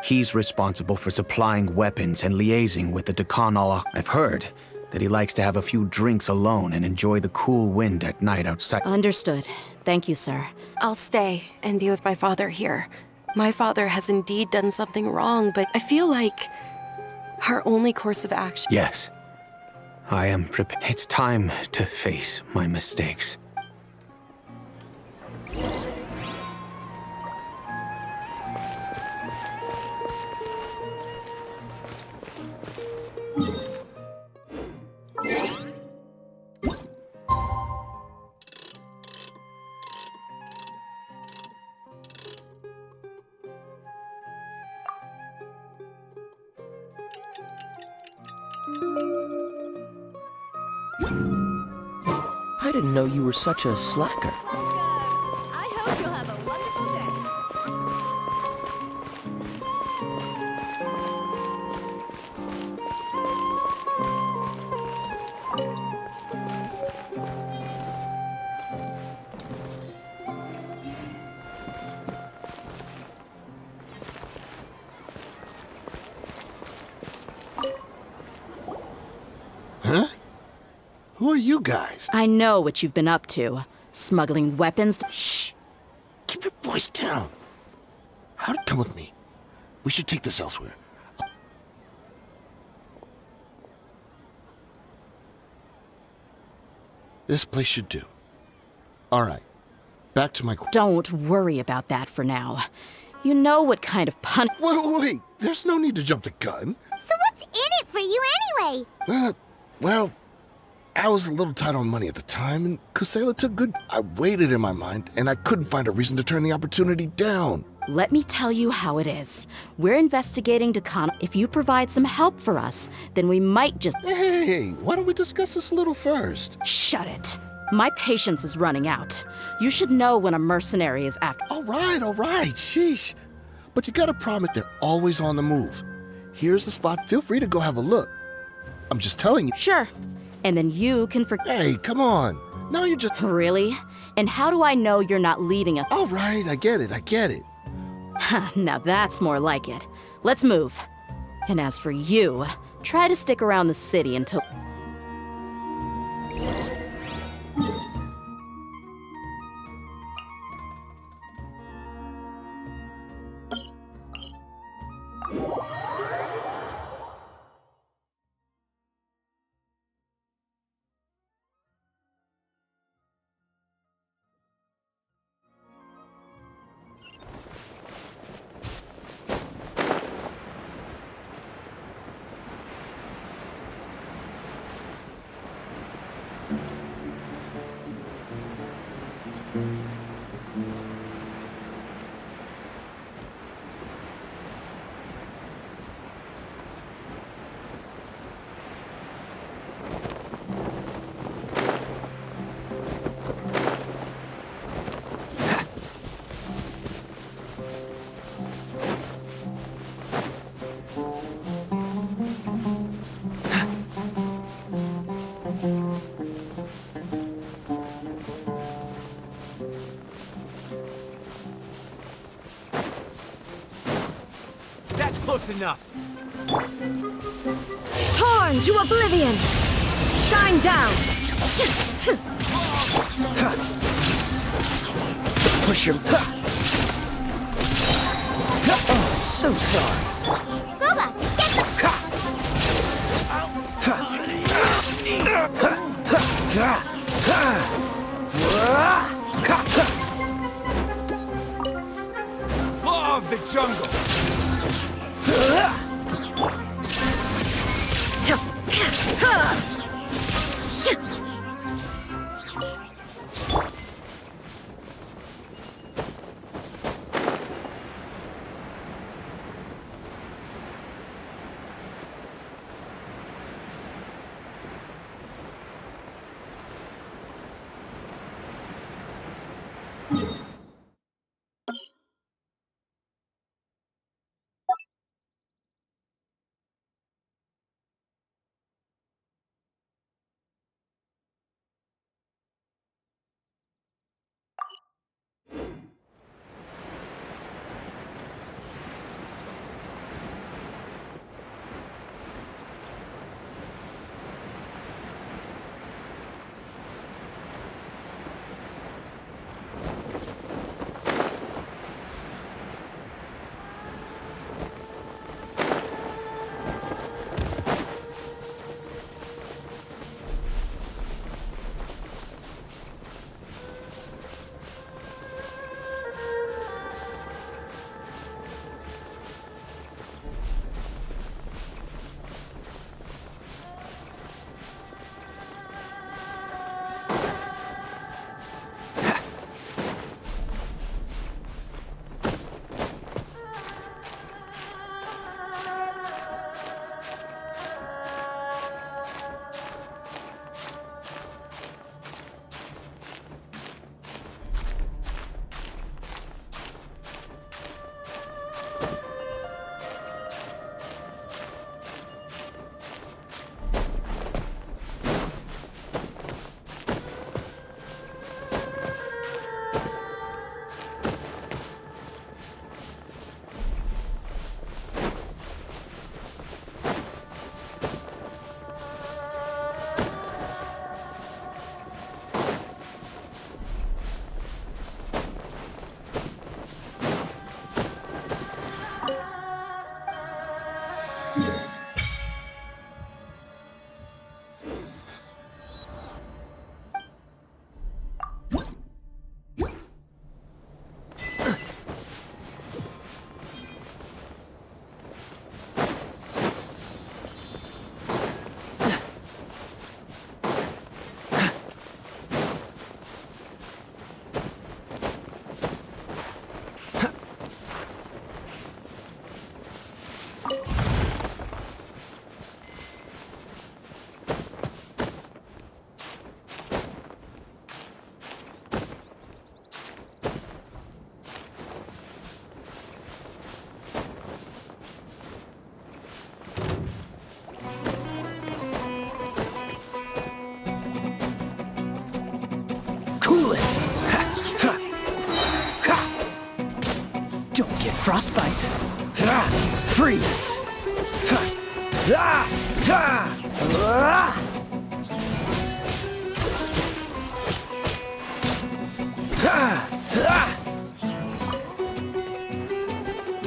He's responsible for supplying weapons and liaising with the Decano. I've heard that he likes to have a few drinks alone and enjoy the cool wind at night outside. Understood. Thank you, sir. I'll stay and be with my father here. My father has indeed done something wrong, but I feel like our only course of action... Yes. I am prepared. It's time to face my mistakes. I didn't know you were such a slacker. I hope you'll have a wonderful day. Huh? Who are you guys? I know what you've been up to. Smuggling weapons... Shh! Keep your voice down. Come with me. We should take this elsewhere. This place should do. All right. Back to my... Don't worry about that for now. You know what kind of Wait. There's no need to jump the gun. So what's in it for you anyway? Well, I was a little tight on money at the time, and Kusela took good... I weighed it in my mind, and I couldn't find a reason to turn the opportunity down. Let me tell you how it is. We're investigating Decano. If you provide some help for us, then we might just... Hey, why don't we discuss this a little first? Shut it. My patience is running out. You should know when a mercenary is after... All right, sheesh. But you gotta promise they're always on the move. Here's the spot. Feel free to go have a look. I'm just telling you. Sure. And then you can Hey, come on. Now you're just... Really? And how do I know you're not leading us? All right, I get it. Now that's more like it. Let's move. And as for you, try to stick around the city until... Close enough. Torn to oblivion! Shine down! Push him. Oh, so sorry. Gooba, get Law of the jungle. Cool it. Don't get frostbite. Freeze.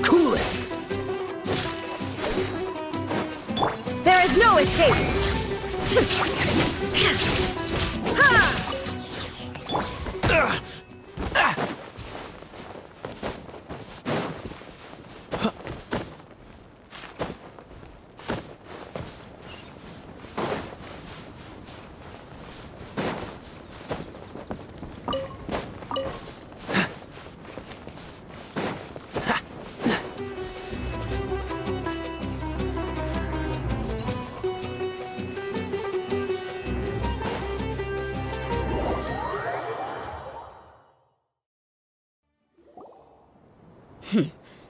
Cool it. There is no escape! Ha!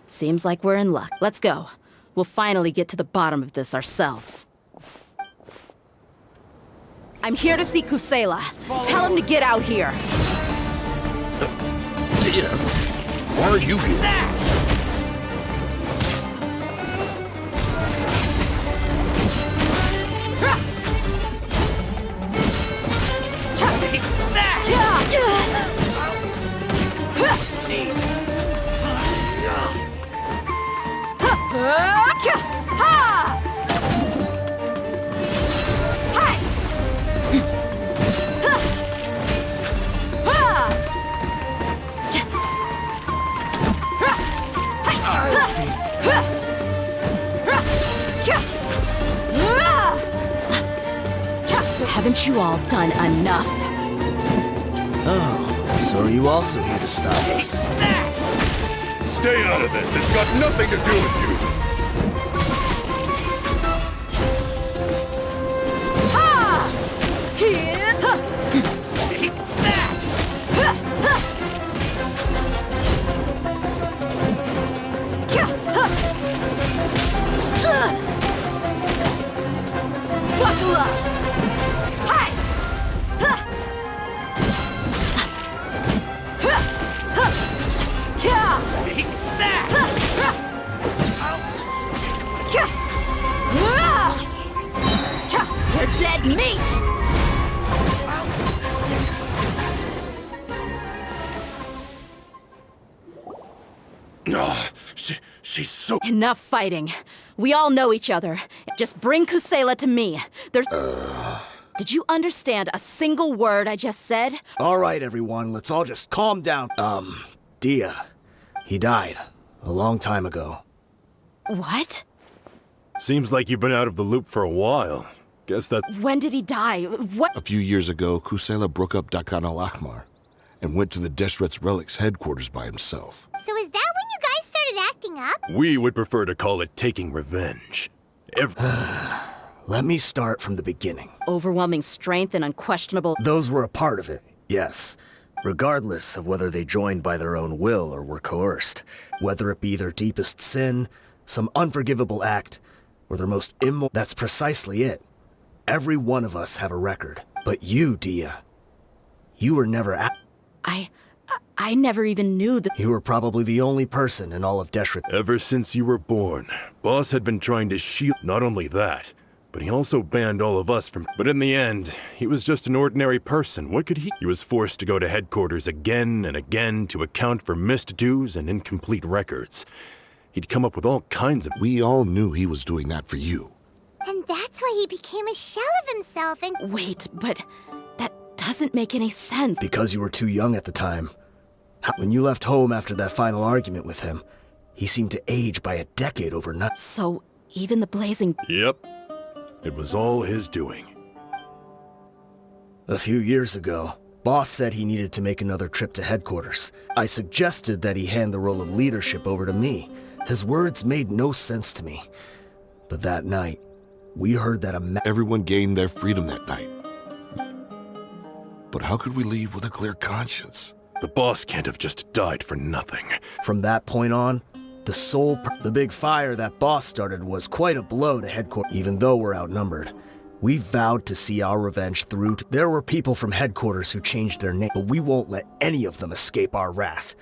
Seems like we're in luck. Let's go. We'll finally get to the bottom of this ourselves. I'm here to see Kusela. Tell him to get out here. Dia, why are you here? Haven't you all done enough? Oh, so are you also here to stop us? Stay out of this. It's got nothing to do with you. Buckle up! You're dead meat! She's so... Enough fighting. We all know each other. Just bring Kusela to me. There's... Did you understand a single word I just said? All right, everyone, let's all just calm down. Dia. He died. A long time ago. What? Seems like you've been out of the loop for a while. Guess that... When did he die? What? A few years ago, Kusela broke up Dakan al-Ahmar and went to the Deshret's Relics headquarters by himself. So is that when you guys started acting up? We would prefer to call it taking revenge. Let me start from the beginning. Overwhelming strength and unquestionable... Those were a part of it, yes. Regardless of whether they joined by their own will or were coerced. Whether it be their deepest sin, some unforgivable act, or their most immoral... That's precisely it. Every one of us have a record. But you, Dia, you were never I never even knew that... You were probably the only person in all of Deshret. Ever since you were born, Boss had been trying to shield... Not only that, but he also banned all of us from... But in the end, he was just an ordinary person. What could he... He was forced to go to headquarters again and again to account for missed dues and incomplete records. He'd come up with all kinds of... We all knew he was doing that for you. And that's why he became a shell of himself and... Wait, but that doesn't make any sense. Because you were too young at the time. When you left home after that final argument with him, he seemed to age by a decade overnight. So, even the blazing... Yep. It was all his doing. A few years ago, Boss said he needed to make another trip to headquarters. I suggested that he hand the role of leadership over to me. His words made no sense to me. But that night, we heard that Everyone gained their freedom that night. But how could we leave with a clear conscience? The boss can't have just died for nothing. From that point on, the big fire that Boss started was quite a blow to headquarters. Even though we're outnumbered, we vowed to see our revenge through. There were people from headquarters who changed their name, but we won't let any of them escape our wrath.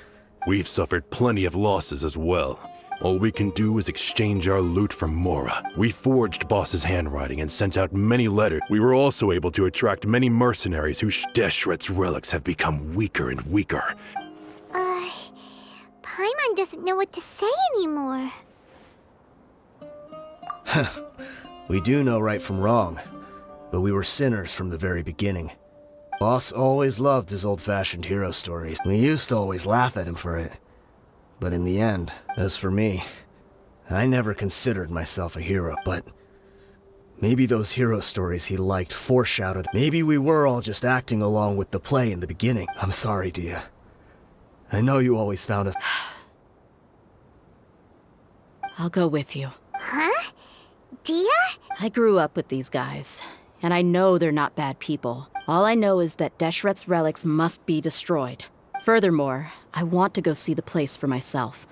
We've suffered plenty of losses as well. All we can do is exchange our loot for Mora. We forged Boss's handwriting and sent out many letters. We were also able to attract many mercenaries whose Deshret's relics have become weaker and weaker. Paimon doesn't know what to say anymore. We do know right from wrong, but we were sinners from the very beginning. Boss always loved his old-fashioned hero stories. We used to always laugh at him for it. But in the end, as for me, I never considered myself a hero, but maybe those hero stories he liked foreshadowed. Maybe we were all just acting along with the play in the beginning. I'm sorry, Dia. I know you always found us... I'll go with you. Huh? Dia? I grew up with these guys, and I know they're not bad people. All I know is that Deshret's relics must be destroyed. Furthermore, I want to go see the place for myself.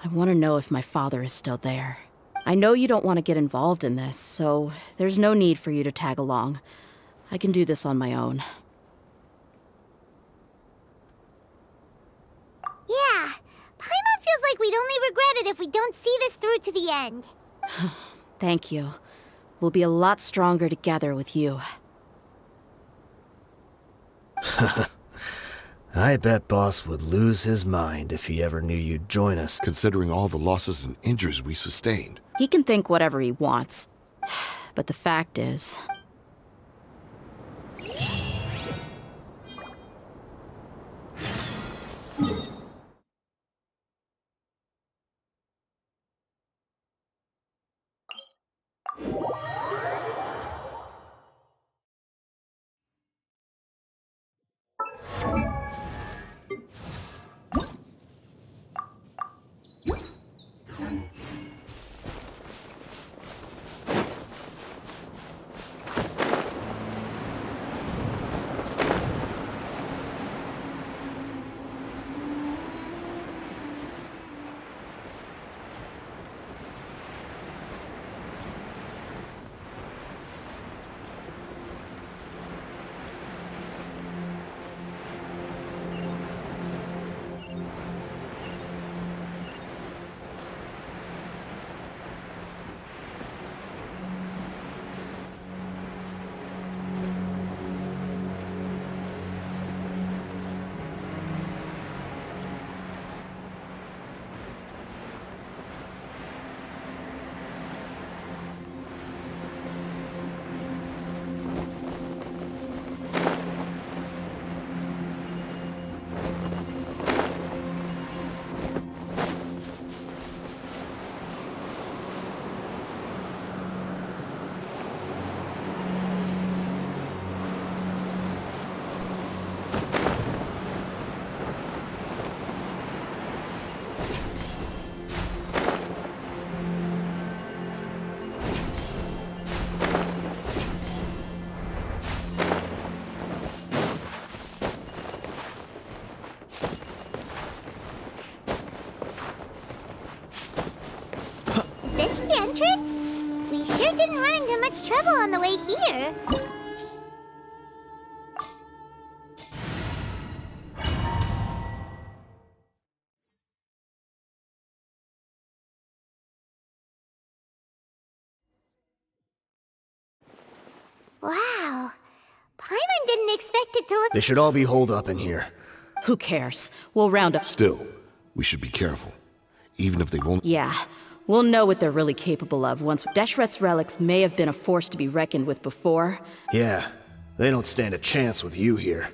I want to know if my father is still there. I know you don't want to get involved in this, so there's no need for you to tag along. I can do this on my own. Yeah, Paimon feels like we'd only regret it if we don't see this through to the end. Thank you. We'll be a lot stronger together with you. I bet Boss would lose his mind if he ever knew you'd join us. Considering all the losses and injuries we sustained. He can think whatever he wants. But the fact is... didn't run into much trouble on the way here. Wow. Paimon didn't expect it to look... They should all be holed up in here. Who cares? We'll round up. Still, we should be careful. Even if they've only... Yeah, we'll know what they're really capable of once. Deshret's relics may have been a force to be reckoned with before. Yeah, they don't stand a chance with you here.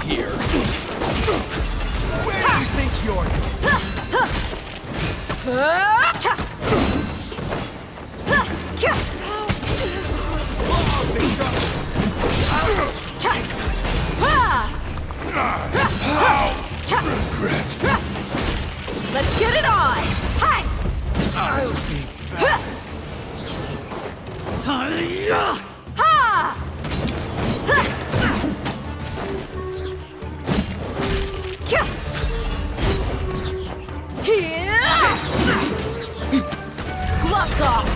Here. Where do you think you're... Let's get it on! Hi! I'll be back. Ha! Gloves off!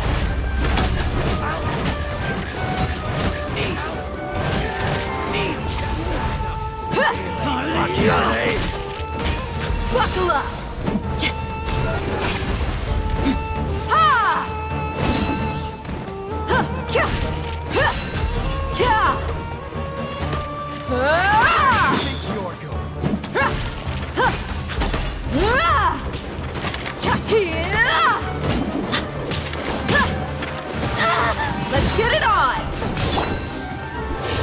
Buckle up! Ha! Let's get it on!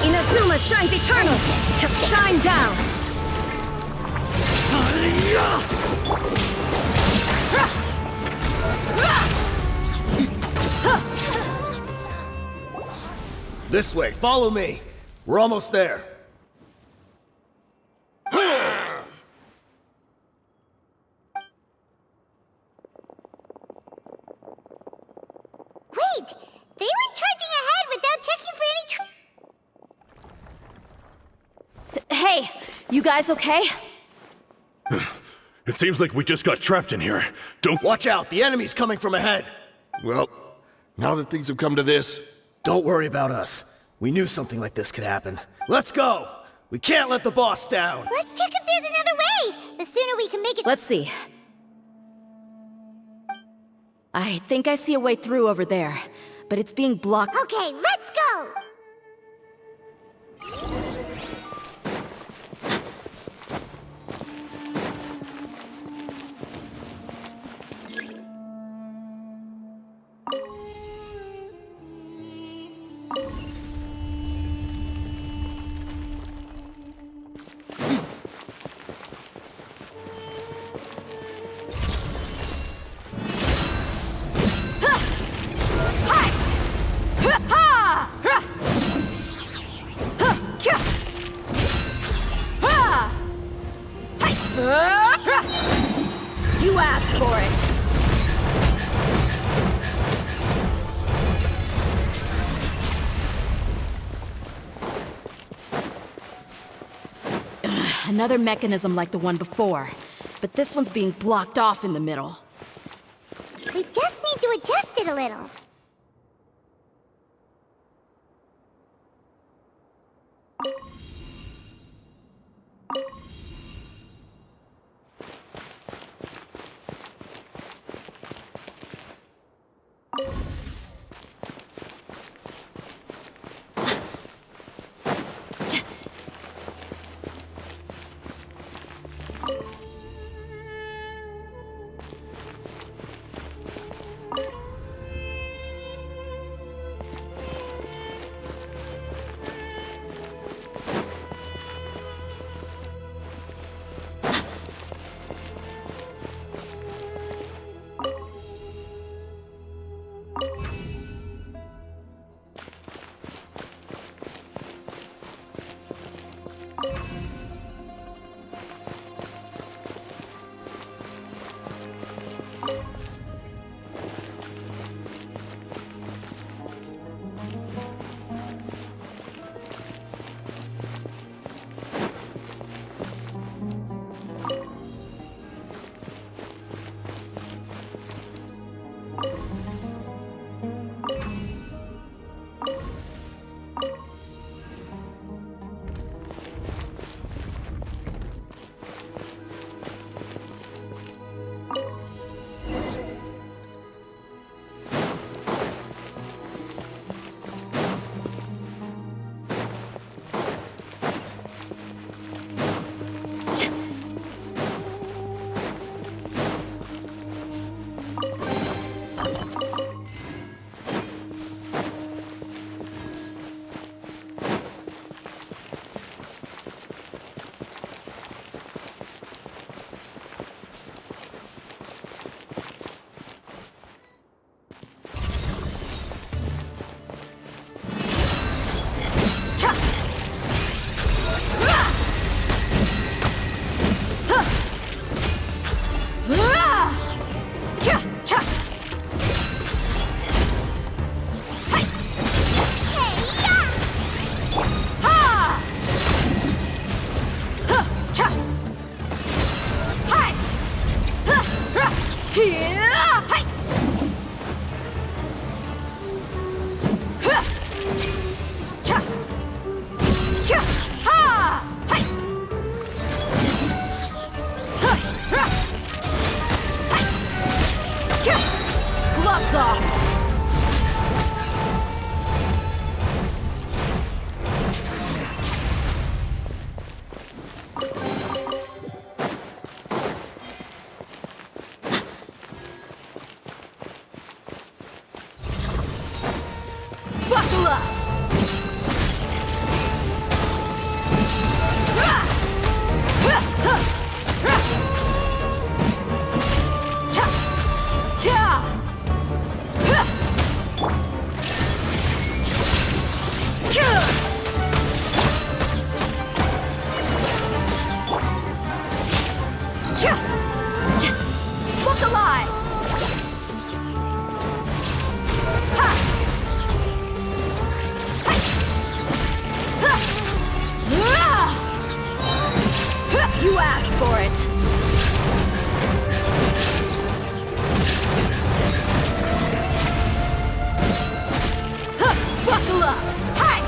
Inazuma shines eternal! Shine down! This way, follow me. We're almost there. Wait! They went charging ahead without checking for any Hey, you guys okay? It seems like we just got trapped in here. Don't... Watch out, the enemy's coming from ahead. Well, now that things have come to this... Don't worry about us. We knew something like this could happen. Let's go! We can't let the boss down! Let's check if there's another way! The sooner we can make it... Let's see. I think I see a way through over there, but it's being blocked. Okay, let's go! You asked for it. Another mechanism like the one before, but this one's being blocked off in the middle. We just need to adjust it a little. Gloves off! Buckle up! Look alive! You asked for it. Buckle up. Hi.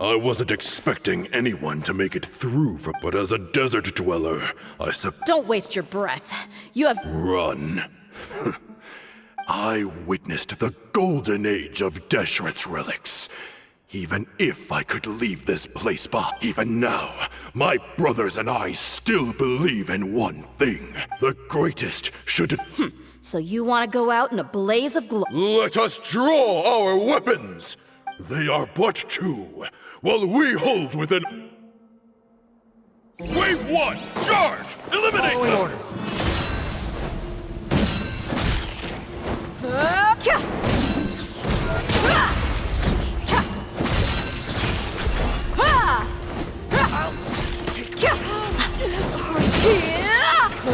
I wasn't expecting anyone to make it through, but as a desert dweller, Don't waste your breath. You have... Run. I witnessed the golden age of Deshret's relics. Even if I could leave this place behind, even now, my brothers and I still believe in one thing. The greatest should... So you want to go out in a blaze of glory? Let us draw our weapons! They are but two, while we hold within... Wave 1! Charge! Eliminate Following them! orders.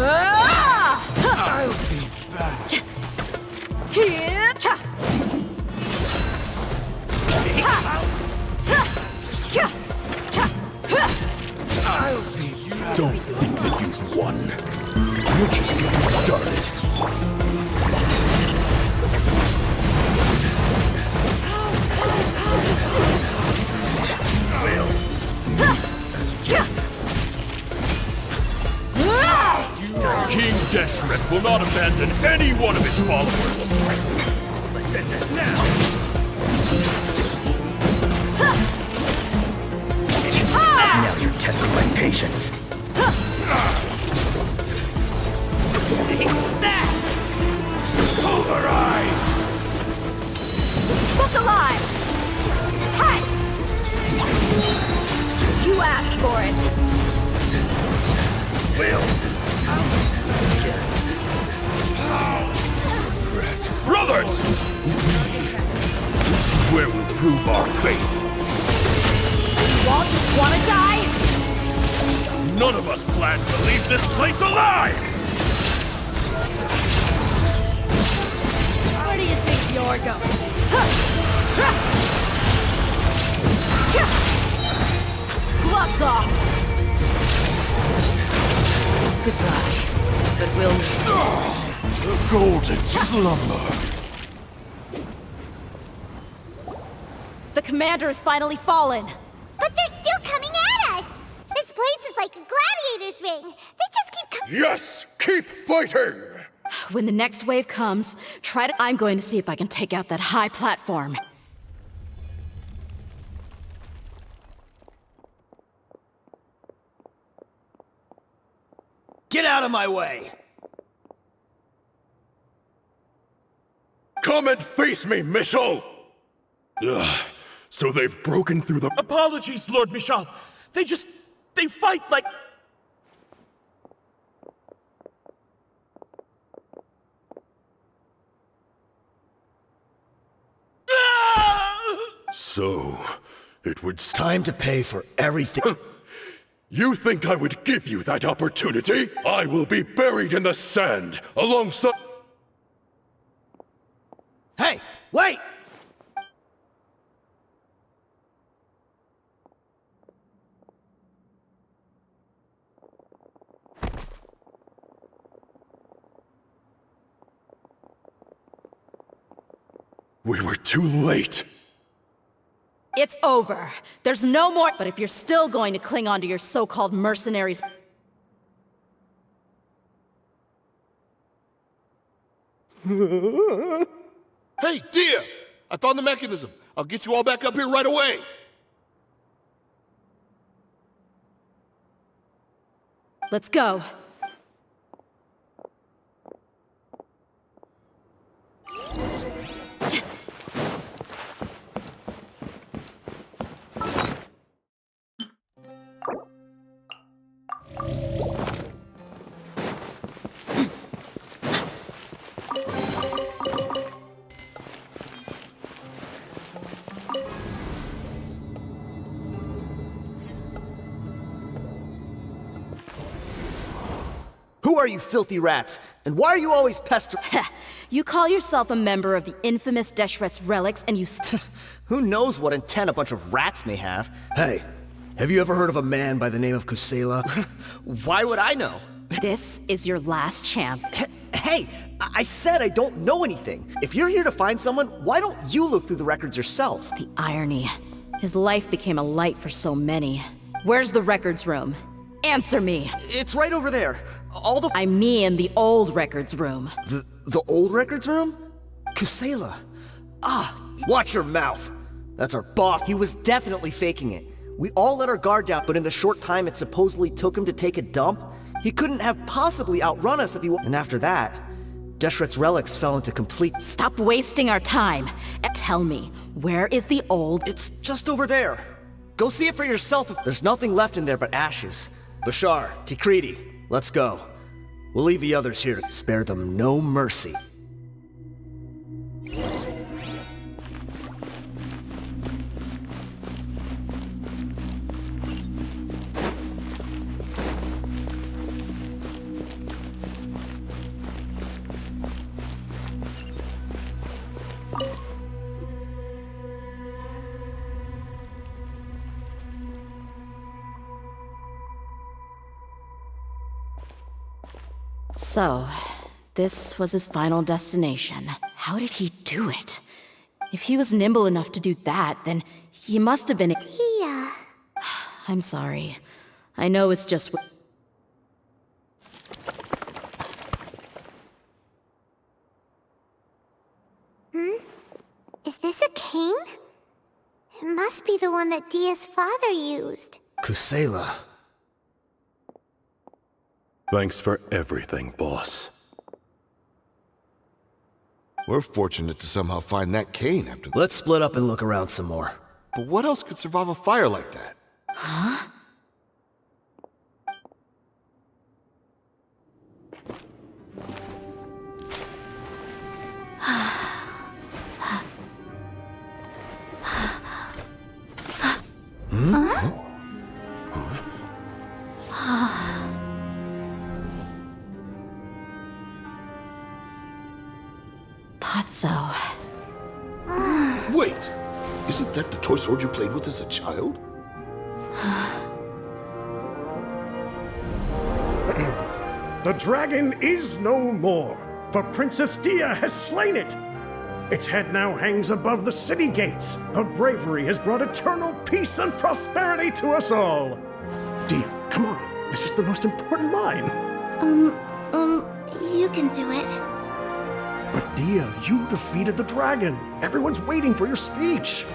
I'll be back. I'll be back. Don't think that you've won. You're just getting started. King Deshret will not abandon any one of his followers. Let's end this now. Now you're testing my patience. Pulverize! Look alive! Hi! You asked for it. Brothers! This is where we'll prove our faith. You all just want to die? None of us plan to leave this place alive! Where do you think you're going? Gloves off! Goodbye. that will... The golden slumber. The commander has finally fallen. But they're still coming at us! This place is like a gladiator's ring. They just keep coming. Yes, keep fighting. When the next wave comes, try to... I'm going to see if I can take out that high platform. Get out of my way! Come and face me, Michel! Ugh, so they've broken through the... Apologies, Lord Michel. They fight like... So, it would... Time to pay for everything. You think I would give you that opportunity? I will be buried in the sand, alongside... Hey, wait! We were too late. It's over. There's no more... But if you're still going to cling on to your so-called mercenaries... Hey, Dia! I found the mechanism. I'll get you all back up here right away. Let's go. Who are you filthy rats? And why are you always pestering? You call yourself a member of the infamous Deshret's relics and you Who knows what intent a bunch of rats may have? Hey, have you ever heard of a man by the name of Kusela? Why would I know? This is your last chance. Hey, I said I don't know anything. If you're here to find someone, why don't you look through the records yourselves? The irony. His life became a light for so many. Where's the records room? Answer me. It's right over there. All the... I mean the old records room. The old records room? Kusela. Ah, watch your mouth. That's our boss. He was definitely faking it. We all let our guard down, but in the short time it supposedly took him to take a dump, he couldn't have possibly outrun us if he... And after that, Deshret's relics fell into complete... Stop wasting our time and tell me, where is the old... It's just over there. Go see it for yourself. There's nothing left in there but ashes. Bashar, Tikriti, let's go. We'll leave the others here to spare them no mercy. So, this was his final destination. How did he do it? If he was nimble enough to do that, then he must have been... Dia. I'm sorry. I know it's just... Is this a cane? It must be the one that Dia's father used. Kusela. Thanks for everything, boss. We're fortunate to somehow find that cane after... Let's split up and look around some more. But what else could survive a fire like that? Huh? Thought so. Wait! Isn't that the toy sword you played with as a child? The dragon is no more, for Princess Dia has slain it. Its head now hangs above the city gates. Her bravery has brought eternal peace and prosperity to us all. Dia, come on. This is the most important line. You can do it. But Dia, you defeated the dragon. Everyone's waiting for your speech.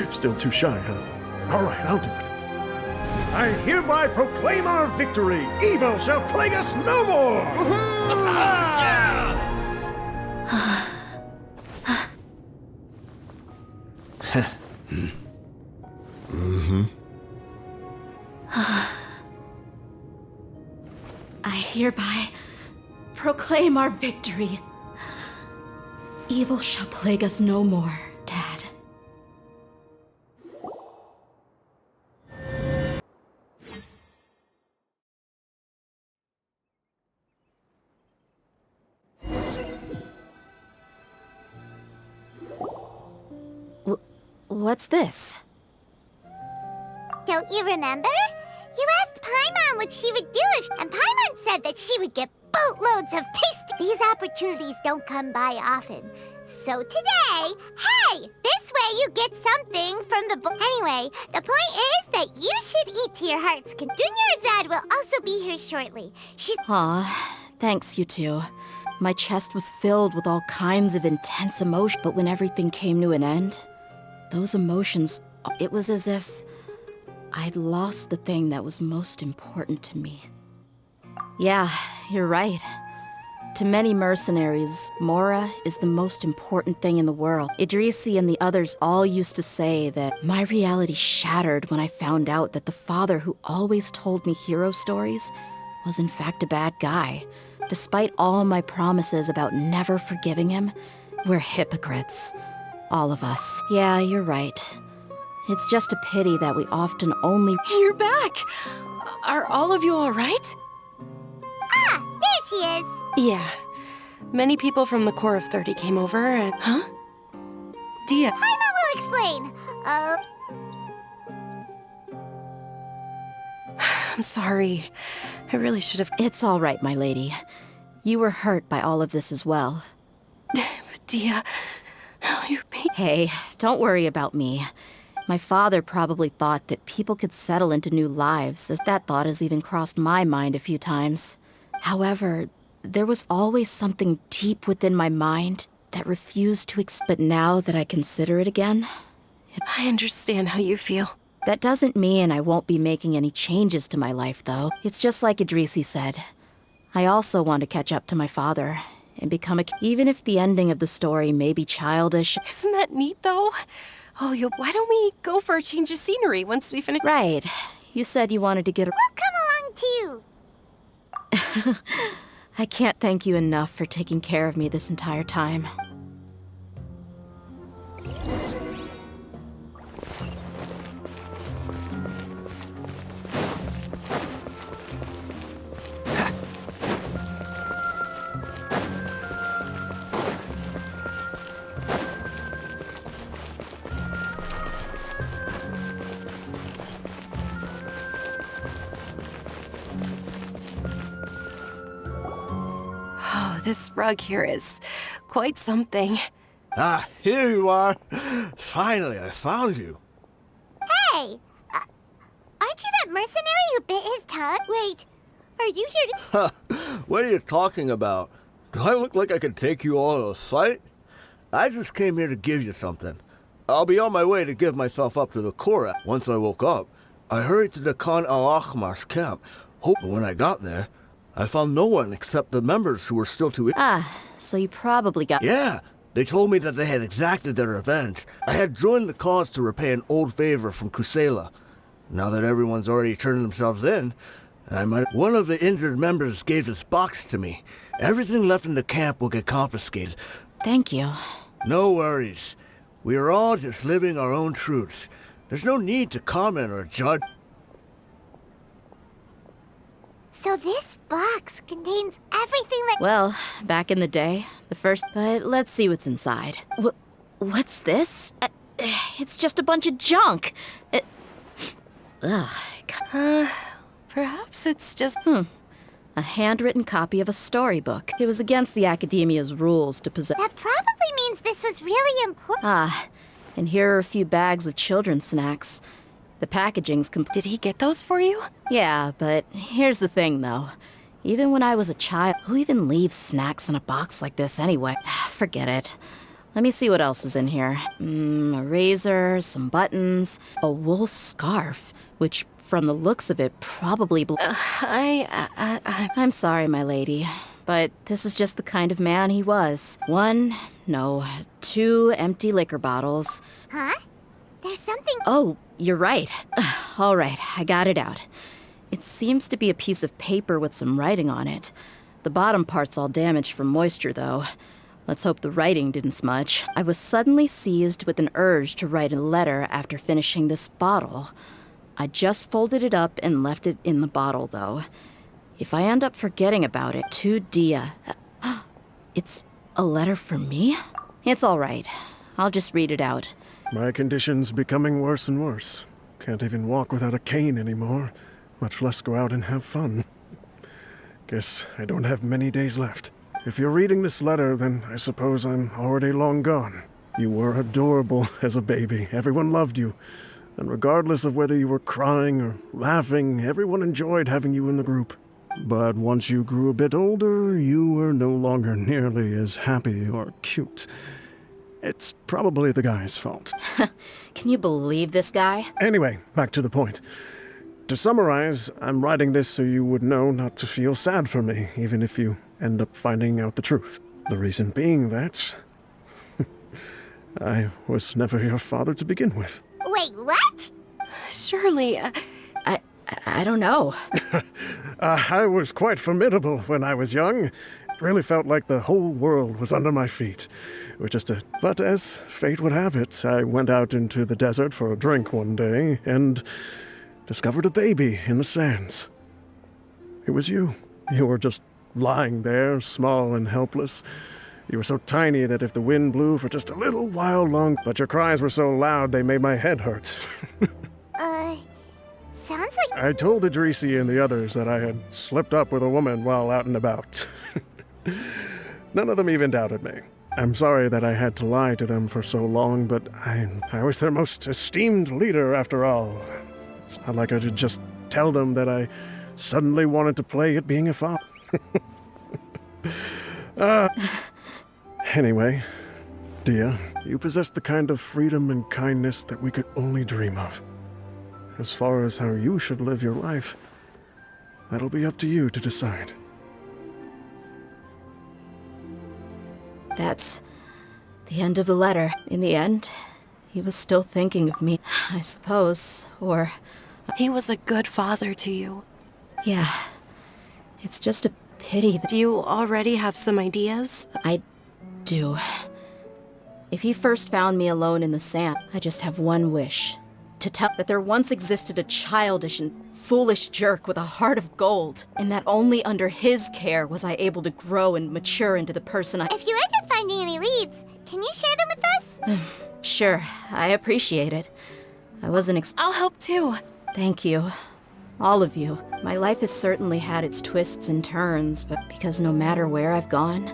Still too shy, huh? All right, I'll do it. I hereby proclaim our victory. Evil shall plague us no more. I hereby proclaim our victory. Evil shall plague us no more, Dad. What's this? Don't you remember? You asked Paimon what she would do and Paimon said that she would get boatloads of tasty. These opportunities don't come by often. So today, hey, this way you get something from the book. Anyway, the point is that you should eat to your heart's content. Dunyarzad will also be here shortly. She's... Aw, thanks, you two. My chest was filled with all kinds of intense emotion, but when everything came to an end, those emotions, it was as if I'd lost the thing that was most important to me. Yeah, you're right. To many mercenaries, Mora is the most important thing in the world. Idrisi and the others all used to say that my reality shattered when I found out that the father who always told me hero stories was in fact a bad guy. Despite all my promises about never forgiving him, we're hypocrites. All of us. Yeah, you're right. It's just a pity that we often only— You're back! Are all of you all right? Ah, there she is. Yeah. Many people from the Corps of 30 came over and... Huh? Dia. Paimon will explain. I'm sorry. I really should have... It's all right, my lady. You were hurt by all of this as well. Dia... You're being... Hey, don't worry about me. My father probably thought that people could settle into new lives, as that thought has even crossed my mind a few times. However, there was always something deep within my mind that refused to but now that I consider it again... I understand how you feel. That doesn't mean I won't be making any changes to my life, though. It's just like Idrisi said. I also want to catch up to my father and become even if the ending of the story may be childish. Isn't that neat, though? Oh, why don't we go for a change of scenery once we finish? Right. You said you wanted to get a... We'll come along, too. I can't thank you enough for taking care of me this entire time. This rug here is quite something. Ah, here you are. Finally, I found you. Hey! Aren't you that mercenary who bit his tongue? Wait, are you here to... What are you talking about? Do I look like I could take you all in a fight? I just came here to give you something. I'll be on my way to give myself up to the Korra. Once I woke up, I hurried to the Khan al-Ahmar's camp. Hoping when I got there, I found no one except the members who were still too... Ah, so you probably got... Yeah, they told me that they had exacted their revenge. I had joined the cause to repay an old favor from Kusela. Now that everyone's already turned themselves in, One of the injured members gave this box to me. Everything left in the camp will get confiscated. Thank you. No worries. We are all just living our own truths. There's no need to comment or judge. So this box contains everything that... Well, back in the day, the first... But let's see what's inside. What's this? It's just a bunch of junk. Ugh. Perhaps it's just... A handwritten copy of a storybook. It was against the Academia's rules to possess... That probably means this was really important. Ah, and here are a few bags of children's snacks. The packaging's Did he get those for you? Yeah, but here's the thing, though. Even when I was a child, who even leaves snacks in a box like this anyway? Forget it. Let me see what else is in here. A razor, some buttons, a wool scarf, which, from the looks of it, probably... I'm sorry, my lady, but this is just the kind of man he was. 2 empty liquor bottles. Huh? There's something... Oh, you're right. All right, I got it out. It seems to be a piece of paper with some writing on it. The bottom part's all damaged from moisture, though. Let's hope the writing didn't smudge. I was suddenly seized with an urge to write a letter after finishing this bottle. I just folded it up and left it in the bottle, though. If I end up forgetting about it, to Dia... It's a letter for me? It's all right. I'll just read it out. My condition's becoming worse and worse. Can't even walk without a cane anymore, much less go out and have fun. Guess I don't have many days left. If you're reading this letter, then I suppose I'm already long gone. You were adorable as a baby. Everyone loved you. And regardless of whether you were crying or laughing, everyone enjoyed having you in the group. But once you grew a bit older, you were no longer nearly as happy or cute. It's probably the guy's fault. Can you believe this guy? Anyway, back to the point. To summarize, I'm writing this so you would know not to feel sad for me, even if you end up finding out the truth. The reason being that... I was never your father to begin with. Wait, what? Surely... I don't know. I was quite formidable when I was young. It really felt like the whole world was under my feet. But as fate would have it, I went out into the desert for a drink one day and discovered a baby in the sands. It was you. You were just lying there, small and helpless. You were so tiny that if the wind blew for just a little while long, but your cries were so loud they made my head hurt. Sounds like... I told Idrisi and the others that I had slipped up with a woman while out and about. None of them even doubted me. I'm sorry that I had to lie to them for so long, but I was their most esteemed leader after all. It's not like I could just tell them that I suddenly wanted to play at being a father. Anyway, Dia, you possess the kind of freedom and kindness that we could only dream of. As far as how you should live your life, that'll be up to you to decide. That's the end of the letter. In the end, he was still thinking of me, I suppose, or... He was a good father to you. Yeah. It's just a pity that... Do you already have some ideas? I do. If he first found me alone in the sand, I just have one wish. To tell that there once existed a childish and foolish jerk with a heart of gold, and that only under his care was I able to grow and mature into the person I... If you end up finding any leads, can you share them with us? Sure, I appreciate it. I wasn't I'll help too. Thank you. All of you. My life has certainly had its twists and turns, but because no matter where I've gone,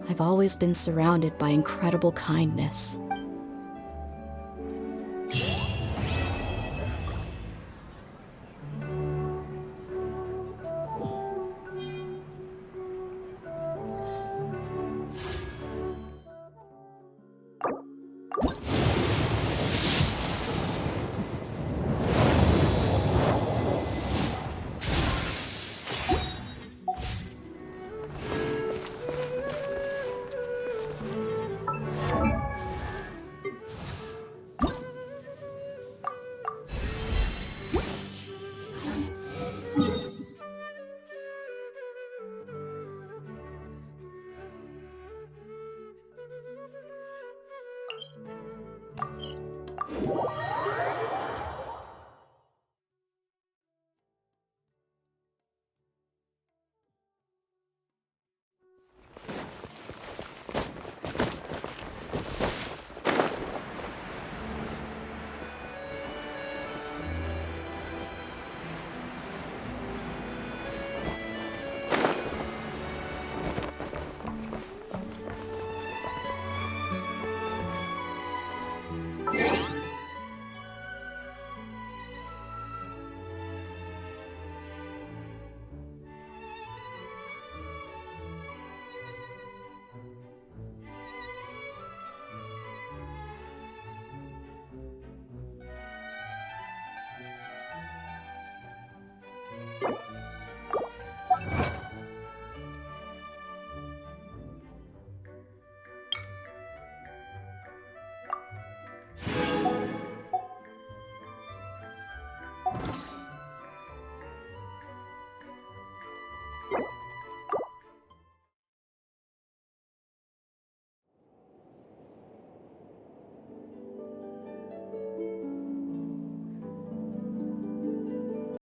I've always been surrounded by incredible kindness.